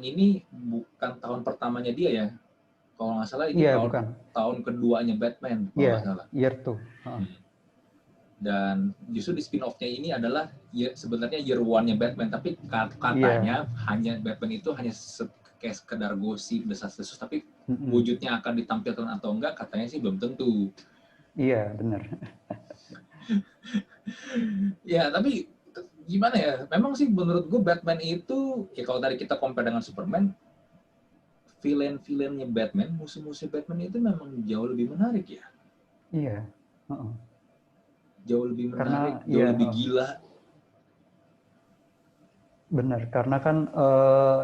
ini bukan tahun pertamanya dia ya. Kalau nggak salah itu tahun keduanya Batman kalau nggak salah. Year 2. Dan justru di spin-off-nya ini adalah sebenarnya year one-nya Batman, tapi katanya hanya Batman itu hanya kayak sekedar gosip, desas-desus, tapi wujudnya akan ditampilkan atau enggak katanya sih belum tentu. Iya, benar. Ya, tapi gimana ya? Memang sih menurut gue Batman itu, ya kalau tadi kita compare dengan Superman, villain-villainnya Batman, musuh-musuh Batman itu memang jauh lebih menarik ya. Iya. Jauh lebih menarik, jauh lebih gila. Benar, karena kan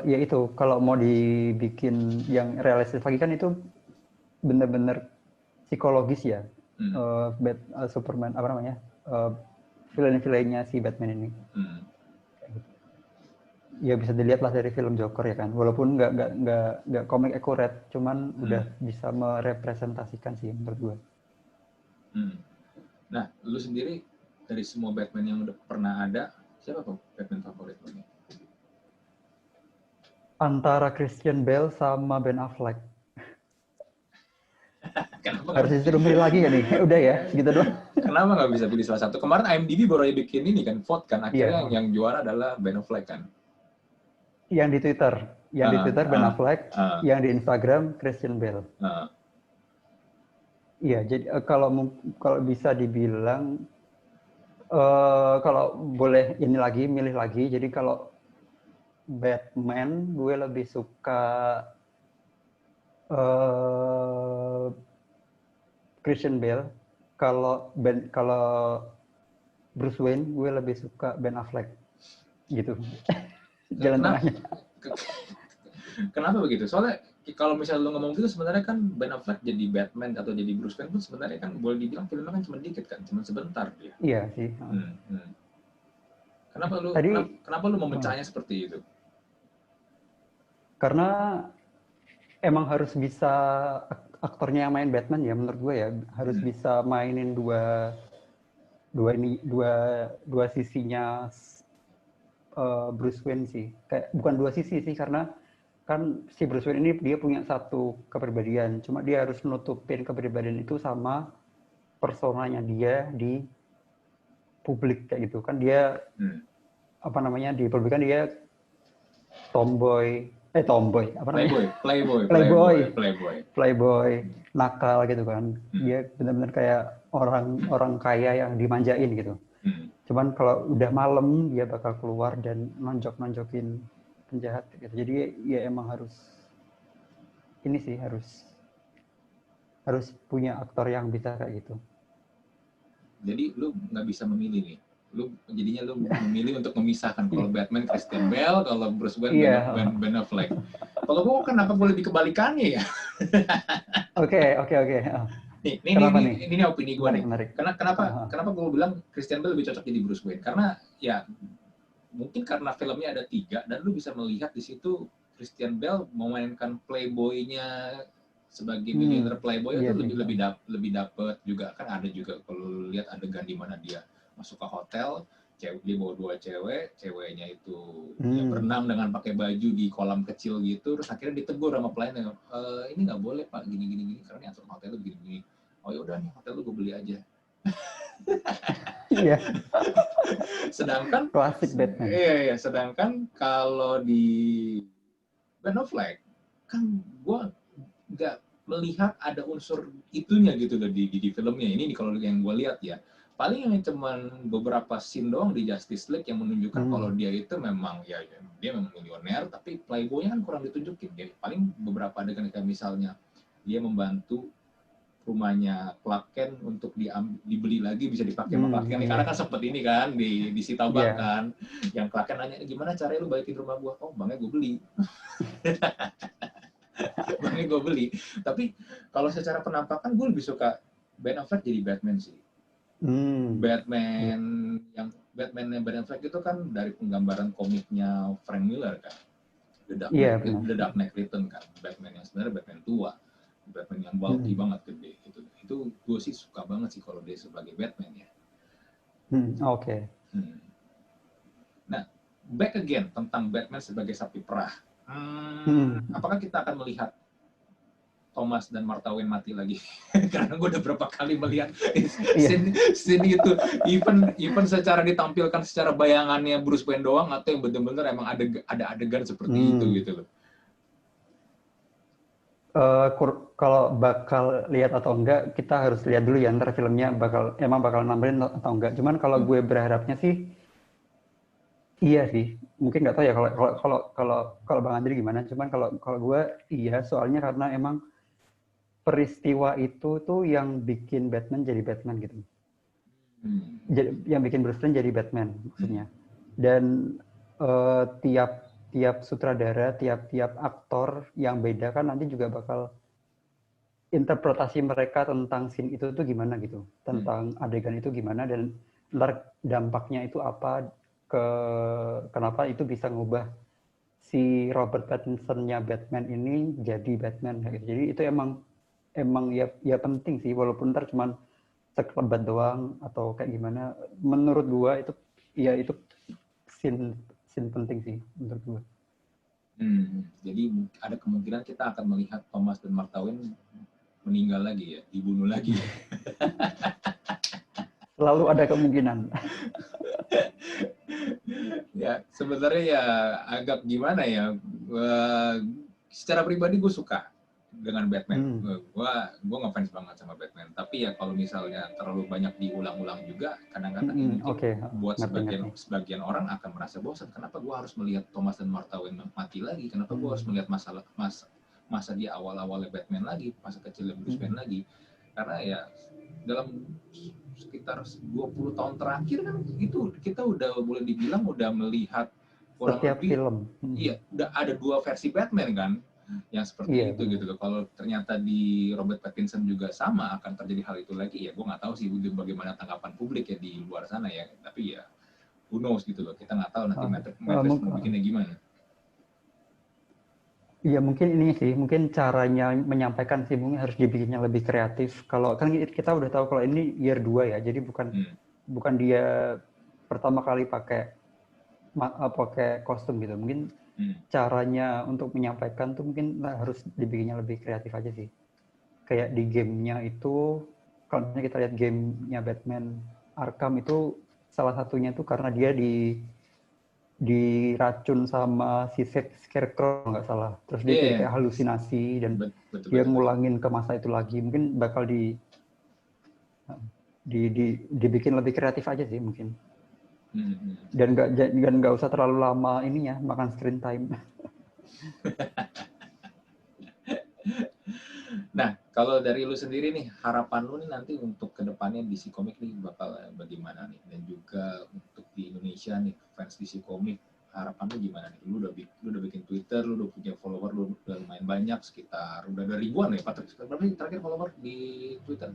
ya itu kalau mau dibikin yang realistis lagi kan itu benar-benar psikologis ya. Superman apa namanya? Villain-villainnya si Batman ini. ya bisa dilihat lah dari film Joker ya kan. Walaupun nggak komik akurat, cuman udah bisa merepresentasikan sih menurut gue. Nah, lu sendiri dari semua Batman yang udah pernah ada, siapa tuh Batman favorit lu? Antara Christian Bale sama Ben Affleck. Harus disuruh milih lagi ya nih? Udah ya, segitu doang. Kenapa nggak bisa pilih salah satu? Kemarin IMDb baru bikin ini kan, vote kan. Akhirnya Iya. yang juara adalah Ben Affleck kan. Yang di Twitter Ben Affleck, yang di Instagram Christian Bale. Iya, jadi kalau bisa dibilang kalau boleh milih lagi. Jadi kalau Batman, gue lebih suka Christian Bale. Kalau Bruce Wayne, gue lebih suka Ben Affleck. Gitu. Jalan tengahnya. Kenapa begitu? Soalnya kalau misalnya lu ngomong gitu sebenarnya kan Ben Affleck jadi Batman atau jadi Bruce Wayne pun sebenarnya kan boleh dibilang filmnya kan cuma dikit kan, cuma sebentar dia. Iya sih. Kenapa lu memecahnya seperti itu? Karena emang harus bisa aktornya yang main Batman ya menurut gue ya harus bisa mainin dua sisinya Bruce Wayne sih. Kayak bukan dua sisi sih karena kan si Bruce Wayne ini dia punya satu kepribadian, cuma dia harus nutupin kepribadian itu sama personanya dia di publik kayak gitu kan dia di publik kan dia tomboy apa namanya playboy nakal gitu kan dia benar-benar kayak orang kaya yang dimanjain gitu. Cuman kalau udah malam dia bakal keluar dan nonjokin penjahat gitu. Jadi ya emang harus punya aktor yang bisa kayak gitu. Jadi lu nggak bisa memilih nih. Jadinya lu memilih untuk memisahkan kalau Batman Christian Bale, kalau Bruce Wayne Ben Affleck. Kalau gua kenapa boleh dikebalikannya ya? Oke. Ini opini gue nih. Kenapa gue bilang Christian Bale lebih cocok jadi Bruce Wayne? Karena ya mungkin karena filmnya ada 3 dan lu bisa melihat di situ Christian Bale memainkan playboy-nya sebagai millionaire playboy itu lebih dapet juga kan ada juga kalau lihat adegan di mana dia masuk ke hotel, dia bawa 2 ceweknya itu ya berenang dengan pakai baju di kolam kecil gitu, terus akhirnya ditegur sama pelayan, ini nggak boleh pak gini karena yang aturan hotel itu begini. Oh ya udah nih hotel lu gue beli aja. Iya. Sedangkan klasik Batman. Iya, sedangkan kalau di Ben Affleck kan gue nggak melihat ada unsur itunya gitu loh di filmnya ini kalau yang gue lihat ya paling yang cuman beberapa scene doang di Justice League yang menunjukkan kalau dia itu memang dia memang milioner tapi playboynya kan kurang ditunjukin ya paling beberapa adegan kayak misalnya dia membantu rumahnya Clark Kent untuk dibeli lagi bisa dipakai sama Clark Kent karena kan sempet ini kan di Sita Bank kan yang Clark Kent nanya gimana caranya lu balikin rumah gua banknya gue beli banknya gue beli tapi kalau secara penampakan gue lebih suka Ben Affleck jadi Batman sih. Batman Ben Affleck itu kan dari penggambaran komiknya Frank Miller kan The Dark Knight Returns kan Batman yang sebenarnya Batman tua Batman yang bulky banget gede itu gue sih suka banget sih kalau dia sebagai Batman ya. Oke. Nah back again tentang Batman sebagai sapi perah. Apakah kita akan melihat Thomas dan Martha Wayne mati lagi? Karena gue udah berapa kali melihat scene itu, even secara ditampilkan secara bayangannya Bruce Wayne doang atau yang benar-benar emang ada adegan seperti itu gitu loh. Kalau bakal lihat atau enggak kita harus lihat dulu ya ntar filmnya bakal nambahin atau enggak. Cuman kalau gue berharapnya sih iya sih. Mungkin nggak tahu ya kalau Bang Andri gimana. Cuman kalau gue iya soalnya karena emang peristiwa itu tuh yang bikin Batman jadi Batman gitu. Yang bikin Bruce Wayne jadi Batman maksudnya. Dan tiap sutradara, tiap aktor yang beda kan nanti juga bakal interpretasi mereka tentang scene itu tuh gimana gitu, tentang adegan itu gimana dan dampaknya itu apa, kenapa itu bisa ngubah si Robert Pattinson-nya Batman ini jadi Batman gitu. Jadi itu emang ya penting sih, walaupun ntar cuman sekelebat doang atau kayak gimana. Menurut gua itu scene penting sih menurut gua. Jadi ada kemungkinan kita akan melihat Thomas dan Martha Wayne meninggal lagi ya, dibunuh lagi. Selalu ada kemungkinan. Ya sebenarnya ya agak gimana ya. Secara pribadi gue suka dengan Batman. Gue ngefans banget sama Batman. Tapi ya kalau misalnya terlalu banyak diulang-ulang juga, kadang-kadang mungkin buat sebagian orang akan merasa bosan. Kenapa gue harus melihat Thomas dan Martha Wayne mati lagi? Kenapa gue harus melihat masa dia awal-awalnya Batman lagi, masa kecilnya Bruce Wayne lagi? Karena ya dalam sekitar 20 tahun terakhir kan itu kita udah boleh dibilang udah melihat kurang setiap lebih film. Iya, udah ada 2 versi Batman kan yang seperti itu gitu. Kalau ternyata di Robert Pattinson juga sama akan terjadi hal itu lagi, ya gue nggak tahu sih bagaimana tanggapan publik ya di luar sana ya. Tapi ya who knows gitu loh, kita nggak tahu nanti Matt Reeves mau bikinnya gimana. Iya mungkin ini sih, mungkin caranya menyampaikan sih mungkin harus dibikinnya lebih kreatif. Kalau kan kita udah tahu kalau ini year 2 ya, jadi bukan dia pertama kali pakai kostum gitu. Mungkin caranya untuk menyampaikan tuh mungkin harus dibikinnya lebih kreatif aja sih. Kayak di gamenya itu, kalau misalnya kita lihat gamenya Batman Arkham itu salah satunya tuh karena dia diracun sama si Scarecrow nggak salah. Terus dia jadi kayak halusinasi dan dia ngulangin ke masa itu lagi. Mungkin bakal dibikin lebih kreatif aja sih mungkin. Dan nggak usah terlalu lama ininya makan screen time. Nah, kalau dari lu sendiri nih, harapan lu nih nanti untuk kedepannya DC Comics nih bakal bagaimana nih? Dan juga untuk di Indonesia nih, fans DC Comics, harapan lu gimana nih? Lu udah bikin Twitter, lu udah punya follower, lu udah lumayan banyak, sekitar udah ada ribuan ya, berapa terakhir follower di Twitter?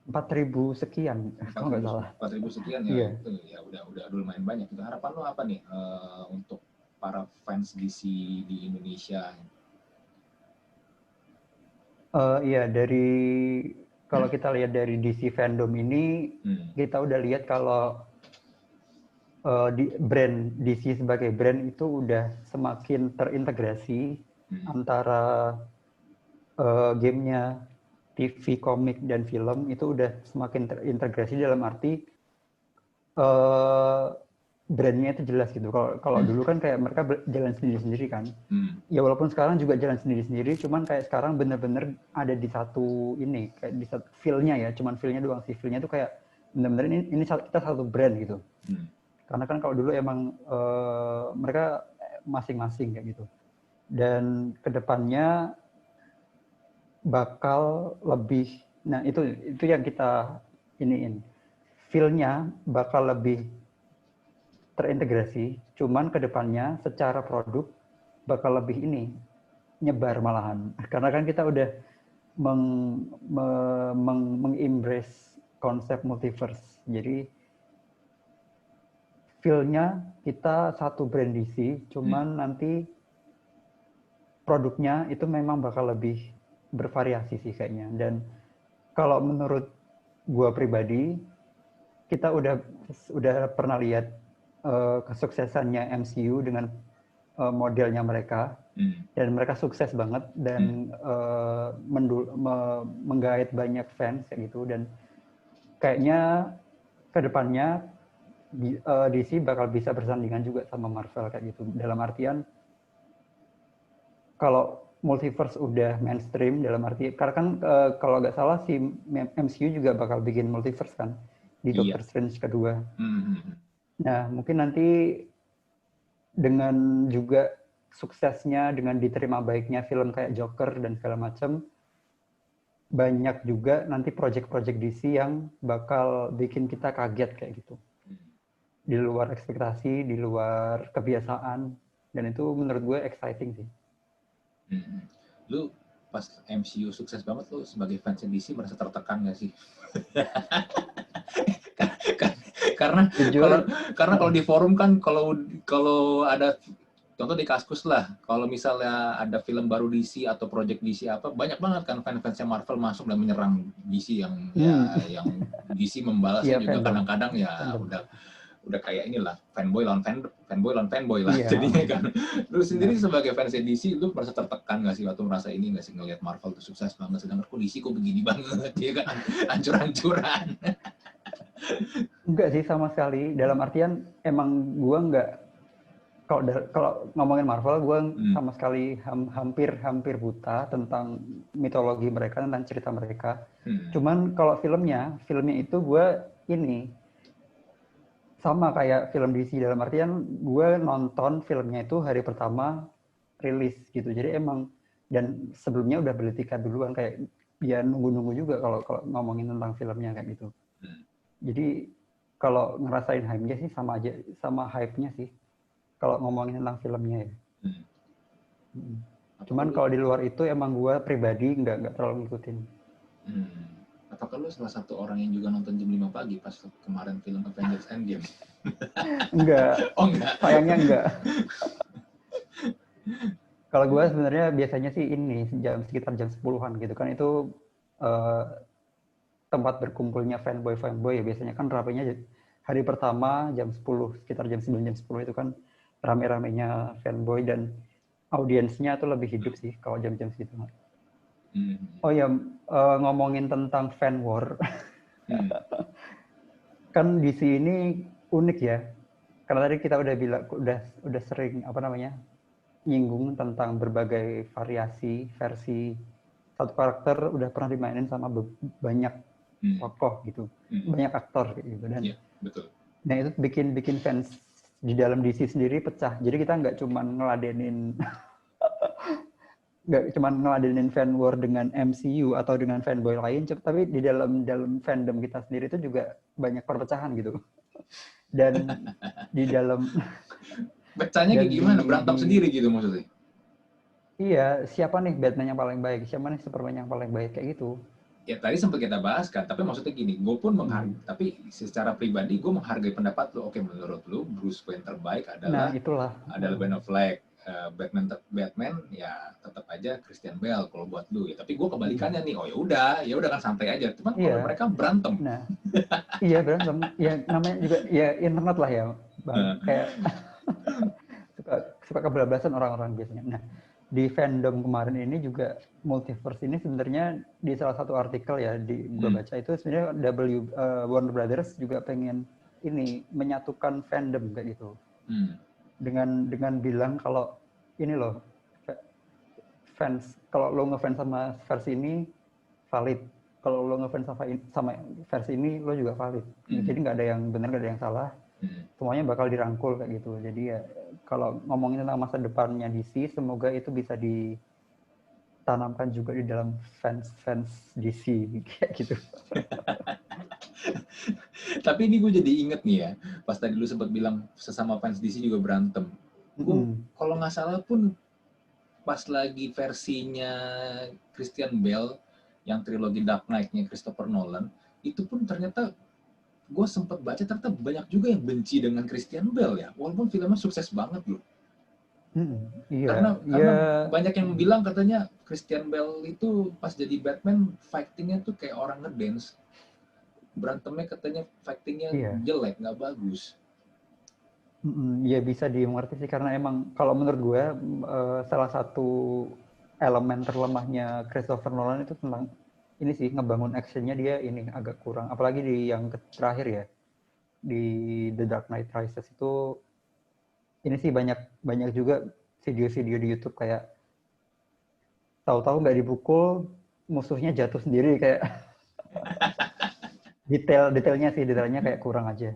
4.000 sekian, kalau nggak salah. 4.000 sekian ya, itu ya udah lumayan banyak. Itu harapan lu apa nih untuk para fans DC di Indonesia? Iya, kalau kita lihat dari DC fandom ini, kita udah lihat kalau brand DC sebagai brand itu udah semakin terintegrasi antara gamenya, TV, komik, dan film itu udah semakin terintegrasi dalam arti brandnya itu jelas gitu. Kalau dulu kan kayak mereka jalan sendiri-sendiri kan. Ya walaupun sekarang juga jalan sendiri-sendiri, cuman kayak sekarang bener-bener ada di satu ini, kayak di satu feel-nya ya, cuman feel-nya doang sih. Feel-nya tuh kayak bener-bener ini kita satu brand gitu. Karena kan kalau dulu emang mereka masing-masing kayak gitu. Dan kedepannya bakal lebih, nah itu yang kita iniin. Feel-nya bakal lebih terintegrasi, cuman kedepannya secara produk bakal lebih ini nyebar malahan, karena kan kita udah mengembrace konsep multiverse, jadi feel-nya kita satu brand DC, cuman nanti produknya itu memang bakal lebih bervariasi sih kayaknya. Dan kalau menurut gua pribadi, kita udah pernah lihat kesuksesannya MCU dengan modelnya mereka, dan mereka sukses banget dan menggait banyak fans kayak gitu. Dan kayaknya kedepannya DC bakal bisa bersandingan juga sama Marvel kayak gitu. Dalam artian kalau multiverse udah mainstream, dalam arti karena kan kalau nggak salah si MCU juga bakal bikin multiverse kan di Doctor Strange kedua. Nah, mungkin nanti dengan juga suksesnya, dengan diterima baiknya film kayak Joker dan segala macam, banyak juga nanti project-project DC yang bakal bikin kita kaget kayak gitu. Di luar ekspektasi, di luar kebiasaan, dan itu menurut gue exciting sih. Lu pas MCU sukses banget, lu sebagai fans DC merasa tertekan nggak sih? karena kalau di forum kan kalau ada contoh di Kaskus lah, kalau misalnya ada film baru DC atau project DC apa, banyak banget kan fans-fansnya Marvel masuk dan menyerang DC yang Hmm, yang DC membalasnya iya juga fandom, kadang-kadang ya fandom. udah kayak inilah fanboy lawan fanboy lah Iya, jadinya kan. Lu sendiri benar. sebagai fans DC, lu merasa tertekan nggak sih waktu merasa ini nggak sih ngelihat Marvel tuh sukses banget, sedangkan kok DC kok begini banget ya kan, hancur-hancuran. Enggak sih sama sekali. Dalam artian emang gua enggak, kalau ngomongin Marvel, gua Hmm. sama sekali hampir buta tentang mitologi mereka, tentang cerita mereka. Hmm. Cuman kalau filmnya itu gua ini sama kayak film DC, dalam artian gue nonton filmnya itu hari pertama rilis gitu. Jadi emang, dan sebelumnya udah beli tiket duluan, kayak ya nunggu-nunggu juga kalau kalau ngomongin tentang filmnya kayak gitu. Hmm. Jadi kalau ngerasain hype-nya sih sama aja, sama hype-nya sih kalau ngomongin tentang filmnya ya. Hmm. Apakah Cuman lu kalau di luar itu emang gue pribadi nggak terlalu ngikutin. hmm. Apakah lu salah satu orang yang juga nonton jam 5 pagi pas kemarin film Avengers Endgame? Enggak, Oh enggak. sayangnya enggak. Kalau gue sebenarnya biasanya sih ini sekitar jam 10-an gitu kan, itu eh, tempat berkumpulnya fanboy ya, biasanya kan ramenya hari pertama jam 10, sekitar jam 9 jam 10 itu kan rame-ramenya fanboy, dan audiensnya tuh lebih hidup sih kalau jam-jam segitu. Hmm. Oh ya, ngomongin tentang fan war, Hmm. kan di sini unik ya. Karena tadi kita udah bilang, udah sering apa namanya, nyinggung tentang berbagai variasi versi satu karakter udah pernah dimainin sama banyak Hmm. tokoh gitu, Hmm. banyak aktor gitu. Dan Ya, betul. nah itu bikin fans di dalam DC sendiri pecah. Jadi kita nggak cuma ngeladenin fan war dengan MCU atau dengan fanboy lain, tapi di dalam dalam fandom kita sendiri itu juga banyak perpecahan gitu. Dan di dalam Pecahnya kayak dan gimana? Berantem di sendiri gitu maksudnya? iya, siapa nih Batman yang paling baik, siapa nih Superman yang paling baik, kayak gitu. Ya tadi sempat kita bahas kan, tapi maksudnya gini, gue pun menghargai, Hmm. tapi secara pribadi gue menghargai pendapat lo. Oke, menurut lo Bruce Wayne terbaik Nah adalah itulah. Ben Affleck. Batman ya tetap aja Christian Bale kalau buat lu ya. Tapi gue Hmm. kebalikannya nih. Oh ya udah kan santai aja. Cuman kalau Iya. mereka berantem, Nah, iya berantem. Ya namanya juga ya internet lah ya, Bang. Kayak suka suka kebablasan orang-orang biasanya. Nah, di fandom kemarin ini juga multiverse ini sebenarnya, di salah satu artikel ya di gua hmm, baca itu sebenarnya Warner Brothers juga pengen ini menyatukan fandom kayak gitu, hmm, dengan bilang kalau ini loh, fans, kalau lo ngefans sama versi ini valid, kalau lo ngefans sama versi ini lo juga valid. hmm, Jadi nggak ada yang benar, nggak ada yang salah, hmm. semuanya bakal dirangkul kayak gitu. Jadi ya kalau ngomongin tentang masa depannya DC, semoga itu bisa ditanamkan juga di dalam fans DC kayak gitu. Tapi ini gue jadi inget nih ya, pas tadi lu sempat bilang sesama fans DC juga berantem. Gue Mm-mm. kalau nggak salah pun pas lagi versinya Christian Bale yang trilogi Dark Knight-nya Christopher Nolan, itu pun ternyata gue sempat baca ternyata banyak juga yang benci dengan Christian Bale ya, walaupun filmnya sukses banget loh. Mm-mm. Iya, Karena ya. banyak yang bilang katanya Christian Bale itu pas jadi Batman fightingnya tuh kayak orang ngedance, berantemnya katanya fightingnya Iya. jelek, nggak bagus. Ya bisa dimengerti sih, karena emang kalau menurut gue salah satu elemen terlemahnya Christopher Nolan itu tentang ini sih, ngebangun actionnya dia ini agak kurang, apalagi di yang terakhir ya, di The Dark Knight Rises itu. Ini sih banyak banyak juga video-video di YouTube kayak tahu-tahu nggak dipukul, musuhnya jatuh sendiri, kayak detailnya kayak kurang aja.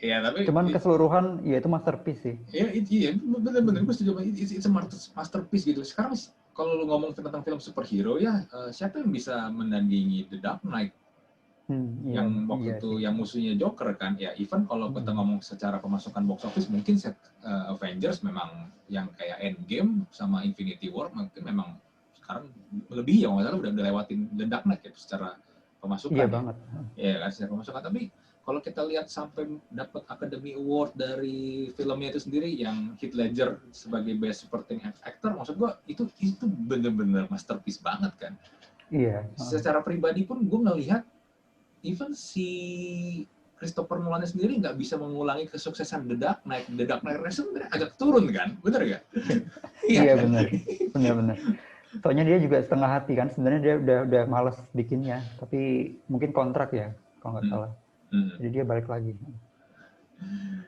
Ya tapi Cuman keseluruhan ya itu masterpiece sih. ya itu ya benar-benar gue setuju, it's a masterpiece gitu. Sekarang kalau lu ngomong tentang film superhero ya, siapa yang bisa menandingi The Dark Knight Iya, yang iya waktu itu sih. yang musuhnya Joker kan ya. Even kalau kita ngomong secara pemasukan box office mungkin Avengers memang yang kayak Endgame sama Infinity War mungkin memang sekarang lebih ya, nggak salah udah lewatin The Dark Knight ya secara Iya pemasukan ya. banget. Ya kan secara pemasukan, tapi kalau kita lihat sampai dapat Academy Award dari filmnya itu sendiri yang Heath Ledger sebagai Best Supporting Actor, maksud gue itu bener-bener masterpiece banget kan. Iya. Secara pribadi pun gue ngelihat even si Christopher Nolan sendiri nggak bisa mengulangi kesuksesan The Dark Knight. The Dark Knight sebenarnya agak turun kan, bener nggak? Iya benar. Soalnya dia juga setengah hati kan, sebenarnya dia udah malas bikinnya, tapi mungkin kontrak ya kalau nggak salah. Jadi dia balik lagi.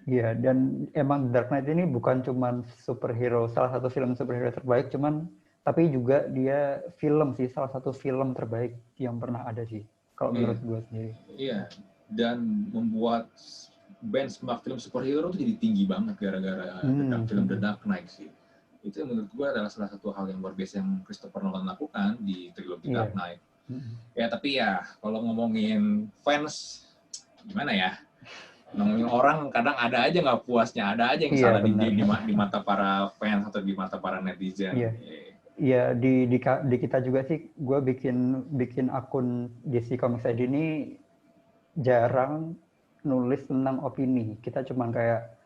Iya, dan emang Dark Knight ini bukan cuman superhero, salah satu film superhero terbaik, tapi juga dia film sih, salah satu film terbaik yang pernah ada sih, kalau menurut gue sendiri. Iya, dan membuat benchmark film superhero itu jadi tinggi banget gara-gara film The Dark Knight sih. Itu yang menurut gue adalah salah satu hal yang luar biasa yang Christopher Nolan lakukan di trilogi Dark Knight. Ya tapi ya kalau ngomongin fans gimana ya, ngomongin orang kadang ada aja nggak puasnya, ada aja yang salah di mata para fans atau di mata para netizen. Iya, di kita juga sih, gue bikin akun DC Comics ID ini jarang nulis tentang opini. Kita cuman kayak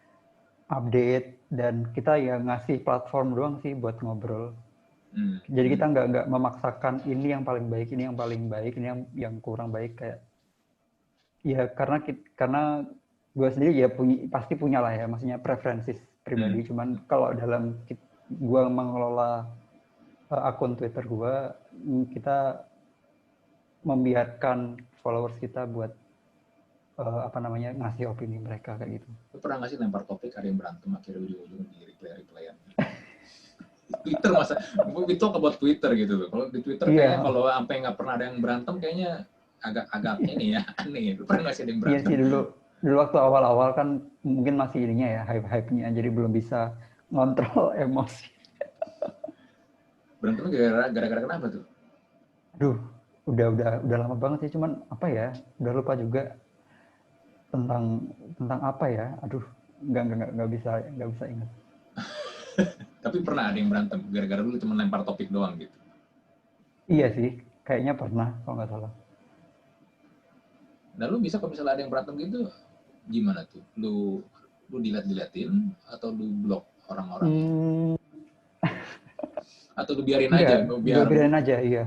update dan kita ya ngasih platform doang sih buat ngobrol. Jadi kita nggak memaksakan ini yang paling baik, ini yang paling baik, ini yang kurang baik, kayak ya karena gue sendiri ya pasti punya lah ya, maksudnya preferensi pribadi. Cuman kalau dalam gue mengelola akun Twitter gue, kita membiarkan followers kita buat ngasih opini mereka kayak gitu. Lu pernah nggak sih lempar topik ada yang berantem akhirnya ujung-ujung di replay-replayan? Twitter masa we talk about Twitter gitu loh. Kalau di Twitter kayaknya kalau sampai nggak pernah ada yang berantem kayaknya agak ini ya aneh. Lu pernah nggak sih ada yang berantem? Iya sih, dulu waktu awal-awal kan mungkin masih ininya ya, hype-nya, jadi belum bisa ngontrol emosi. Berantem gara-gara kenapa tuh? Aduh, udah lama banget sih, cuman apa ya, udah lupa juga tentang apa ya. Aduh, nggak bisa ingat. Tapi pernah ada yang berantem gara-gara lu cuma lempar topik doang gitu? Iya sih, kayaknya pernah kalau nggak salah. Nah lu bisa kalau misalnya ada yang berantem gitu gimana tuh? Lu diliatin atau lu blok orang-orang? Atau lu biarin aja? Biarin aja, iya.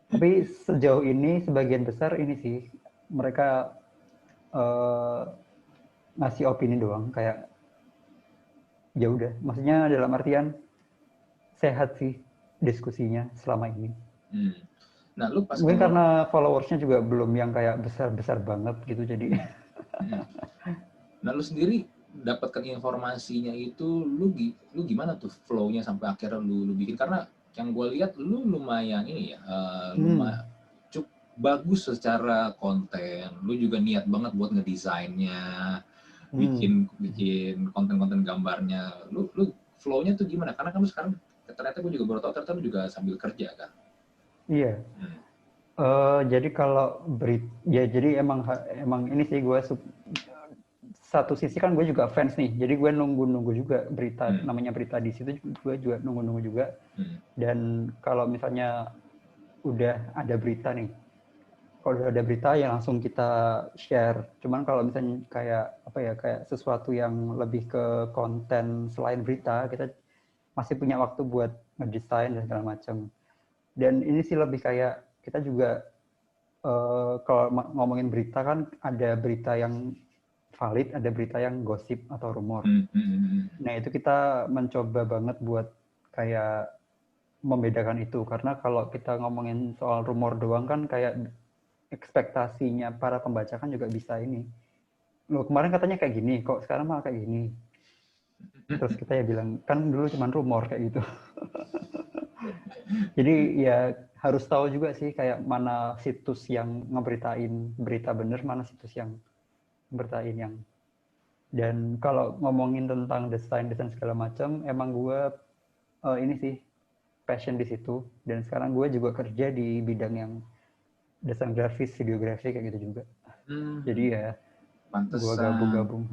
Tapi sejauh ini sebagian besar ini sih mereka ngasih opini doang, kayak ya udah, maksudnya dalam artian sehat sih diskusinya selama ini. Nah, lu pas mungkin karena followersnya juga belum yang kayak besar banget gitu, jadi. Nah, lu sendiri dapatkan informasinya itu lu gimana tuh flow-nya sampai akhirnya lu bikin, karena yang gue lihat lu lumayan ini ya, lumayan cukup bagus secara konten, lu juga niat banget buat ngedesainnya, bikin konten-konten gambarnya, lu flow-nya tuh gimana? Karena kan lu sekarang ternyata gue juga baru tahu ternyata lu juga sambil kerja kan? Iya. Jadi kalau jadi emang ini sih gue satu sisi kan gue juga fans nih, jadi gue nunggu juga berita, namanya berita di situ gue juga nunggu juga. Dan kalau misalnya udah ada berita nih, kalau udah ada berita ya langsung kita share. Cuman kalau misalnya kayak sesuatu yang lebih ke konten selain berita, kita masih punya waktu buat ngedesain dan segala macam. Dan ini sih lebih kayak kita juga kalau ngomongin berita kan ada berita yang valid, ada berita yang gosip atau rumor. Nah itu kita mencoba banget buat kayak membedakan itu, karena kalau kita ngomongin soal rumor doang kan kayak ekspektasinya para pembaca kan juga bisa ini. Loh kemarin katanya kayak gini, kok sekarang malah kayak gini. Terus kita ya bilang kan dulu cuma rumor kayak gitu. Jadi ya harus tahu juga sih kayak mana situs yang ngeberitain berita bener, mana situs yang beritain yang. Dan kalau ngomongin tentang desain segala macam, emang gue ini sih passion di situ. Dan sekarang gue juga kerja di bidang yang desain grafis, videografi kayak gitu juga. Jadi ya gue gabung-gabung.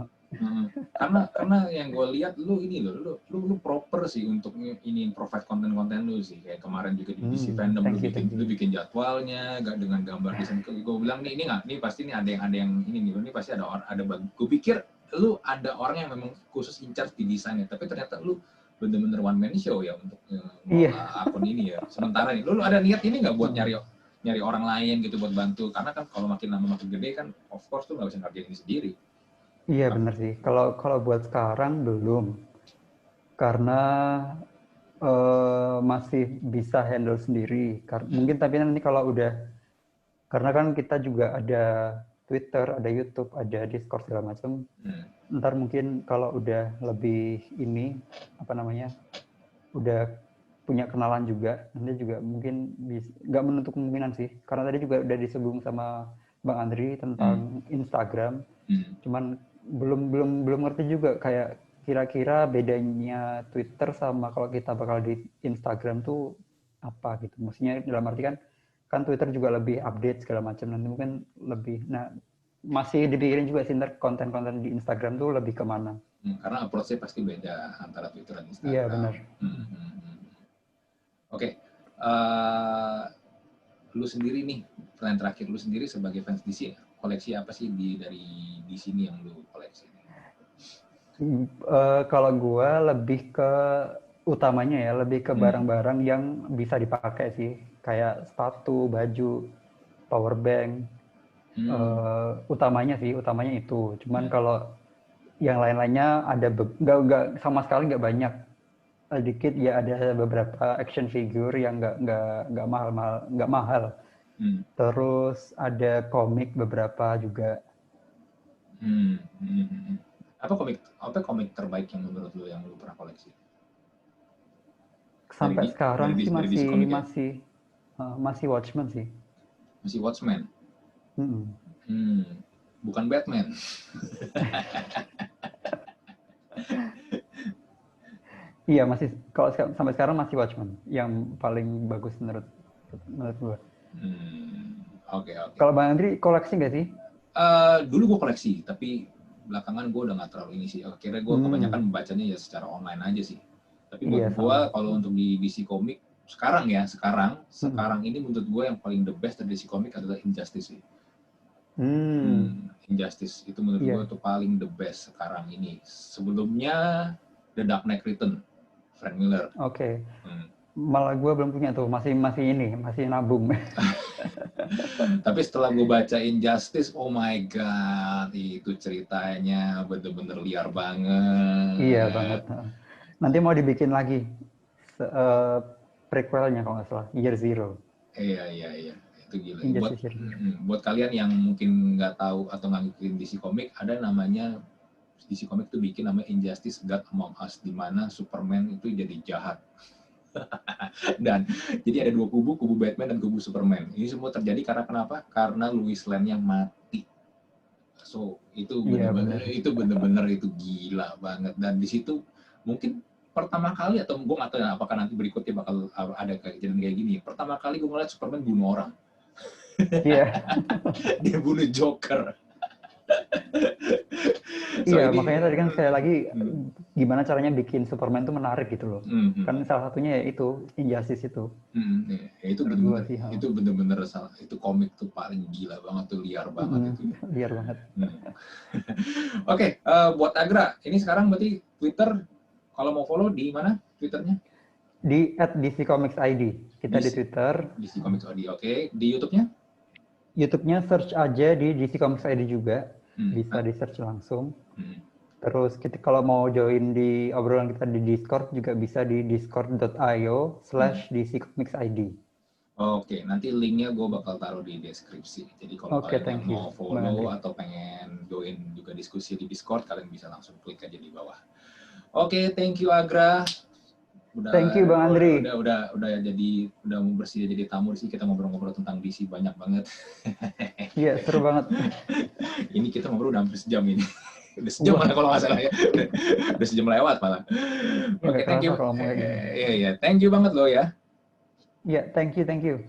Karena yang gue lihat lu ini lu proper sih untuk ini provide konten-konten lu sih. Kayak kemarin juga di DC Fandom lu bikin jadwalnya, gak dengan gambar desain. Gue bilang nih ini nggak, nih pasti nih ada yang ini nih, ini pasti ada bug. Gue pikir lu ada orang yang memang khusus in charge di desainnya, tapi ternyata lu bener-bener one man show ya untuk akun ini ya. Sementara nih, lu ada niat ini nggak buat nyari orang lain gitu buat bantu? Karena kan kalau makin lama makin gede kan, of course tuh nggak bisa ngerjain ini sendiri. Iya benar sih. Kalau buat sekarang belum, karena masih bisa handle sendiri. Mungkin tapi nanti kalau udah, karena kan kita juga ada Twitter, ada YouTube, ada Discord segala macam. Ntar mungkin kalau udah lebih ini apa namanya, udah punya kenalan juga, nanti juga mungkin nggak menutup kemungkinan sih. Karena tadi juga udah disebut sama Bang Andri tentang Instagram, cuman belum ngerti juga kayak kira-kira bedanya Twitter sama kalau kita bakal di Instagram tuh apa gitu. Maksudnya dalam arti kan Twitter juga lebih update segala macam, nanti mungkin lebih. Nah, masih dipikirin juga sih ntar konten-konten di Instagram tuh lebih kemana. Karena approach-nya pasti beda antara Twitter dan Instagram. Iya benar. Oke. Lu sendiri nih, pertanyaan terakhir, lu sendiri sebagai fans DC, koleksi apa sih dari di sini yang lu koleksi? Kalau gue lebih ke utamanya ya, lebih ke barang-barang yang bisa dipakai sih, kayak sepatu, baju, power bank. Utamanya itu. Cuman kalau yang lain-lainnya ada nggak sama sekali nggak banyak. Dikit ya, ada beberapa action figure yang nggak mahal. Terus ada komik beberapa juga. Apa komik terbaik yang menurut lu yang lu pernah koleksi? Sampai sekarang sih masih Watchmen sih. Masih Watchmen? Bukan Batman. Iya, masih, kalau sampai sekarang masih Watchmen yang paling bagus menurut gue. Oke. Kalau Bang Andri koleksi nggak sih? Dulu gue koleksi, tapi belakangan gue udah nggak terlalu ini sih. Akhirnya gue kebanyakan membacanya ya secara online aja sih. Tapi buat gue kalau untuk di DC Comic sekarang ini menurut gue yang paling the best dari DC Comic adalah Injustice sih. Injustice itu menurut gue tuh paling the best sekarang ini. Sebelumnya The Dark Knight Return, Frank Miller. Oke. Malah gue belum punya tuh, masih nabung. Tapi setelah gue baca Injustice, oh my god, itu ceritanya bener-bener liar banget. Iya banget. Nanti mau dibikin lagi prequelnya kalau nggak salah, Year Zero. Iya, itu gila. Buat kalian yang mungkin nggak tahu atau nggak ngikutin DC Comics, ada namanya DC Comics tuh bikin namanya Injustice God Among Us, di mana Superman itu jadi jahat. Dan jadi ada dua kubu Batman dan kubu Superman. Ini semua terjadi karena kenapa? Karena Lois Lane-nya mati. So itu benar-benar itu gila banget. Dan di situ mungkin pertama kali, atau gue nggak tahu apakah nanti berikutnya bakal ada kejadian kayak gini. Pertama kali gue ngeliat Superman bunuh orang. Iya. Dia bunuh Joker. Iya, makanya tadi kan sekali lagi gimana caranya bikin Superman tuh menarik gitu loh. Kan salah satunya ya itu Injustice itu. Itu bener-bener itu komik tuh paling gila banget tuh, liar banget itu. Liar banget. Oke, buat Agra, ini sekarang berarti Twitter, kalau mau follow di mana Twitternya? Di @dccomicsid. Kita di Twitter. DC Comics ID, oke. Di YouTube-nya? YouTube-nya search aja di DC Comics ID juga. Bisa di-search langsung. Terus kalau mau join di obrolan kita di Discord juga bisa di discord.io/dccomicsid. Oke, nanti linknya gue bakal taruh di deskripsi. Jadi kalau kalian mau follow atau pengen join juga diskusi di Discord, kalian bisa langsung klik aja di bawah. Oke, thank you Agra. Thank you Bang Andri. Udah mau bersedia jadi tamu di sini, kita ngobrol-ngobrol tentang DC banyak banget. Iya, seru banget. Ini kita ngobrol udah hampir sejam ini. Udah sejam mana kalau nggak salah ya. Udah sejam lewat malah. Oke, thank you. Iya, thank you banget lo ya. Iya, thank you.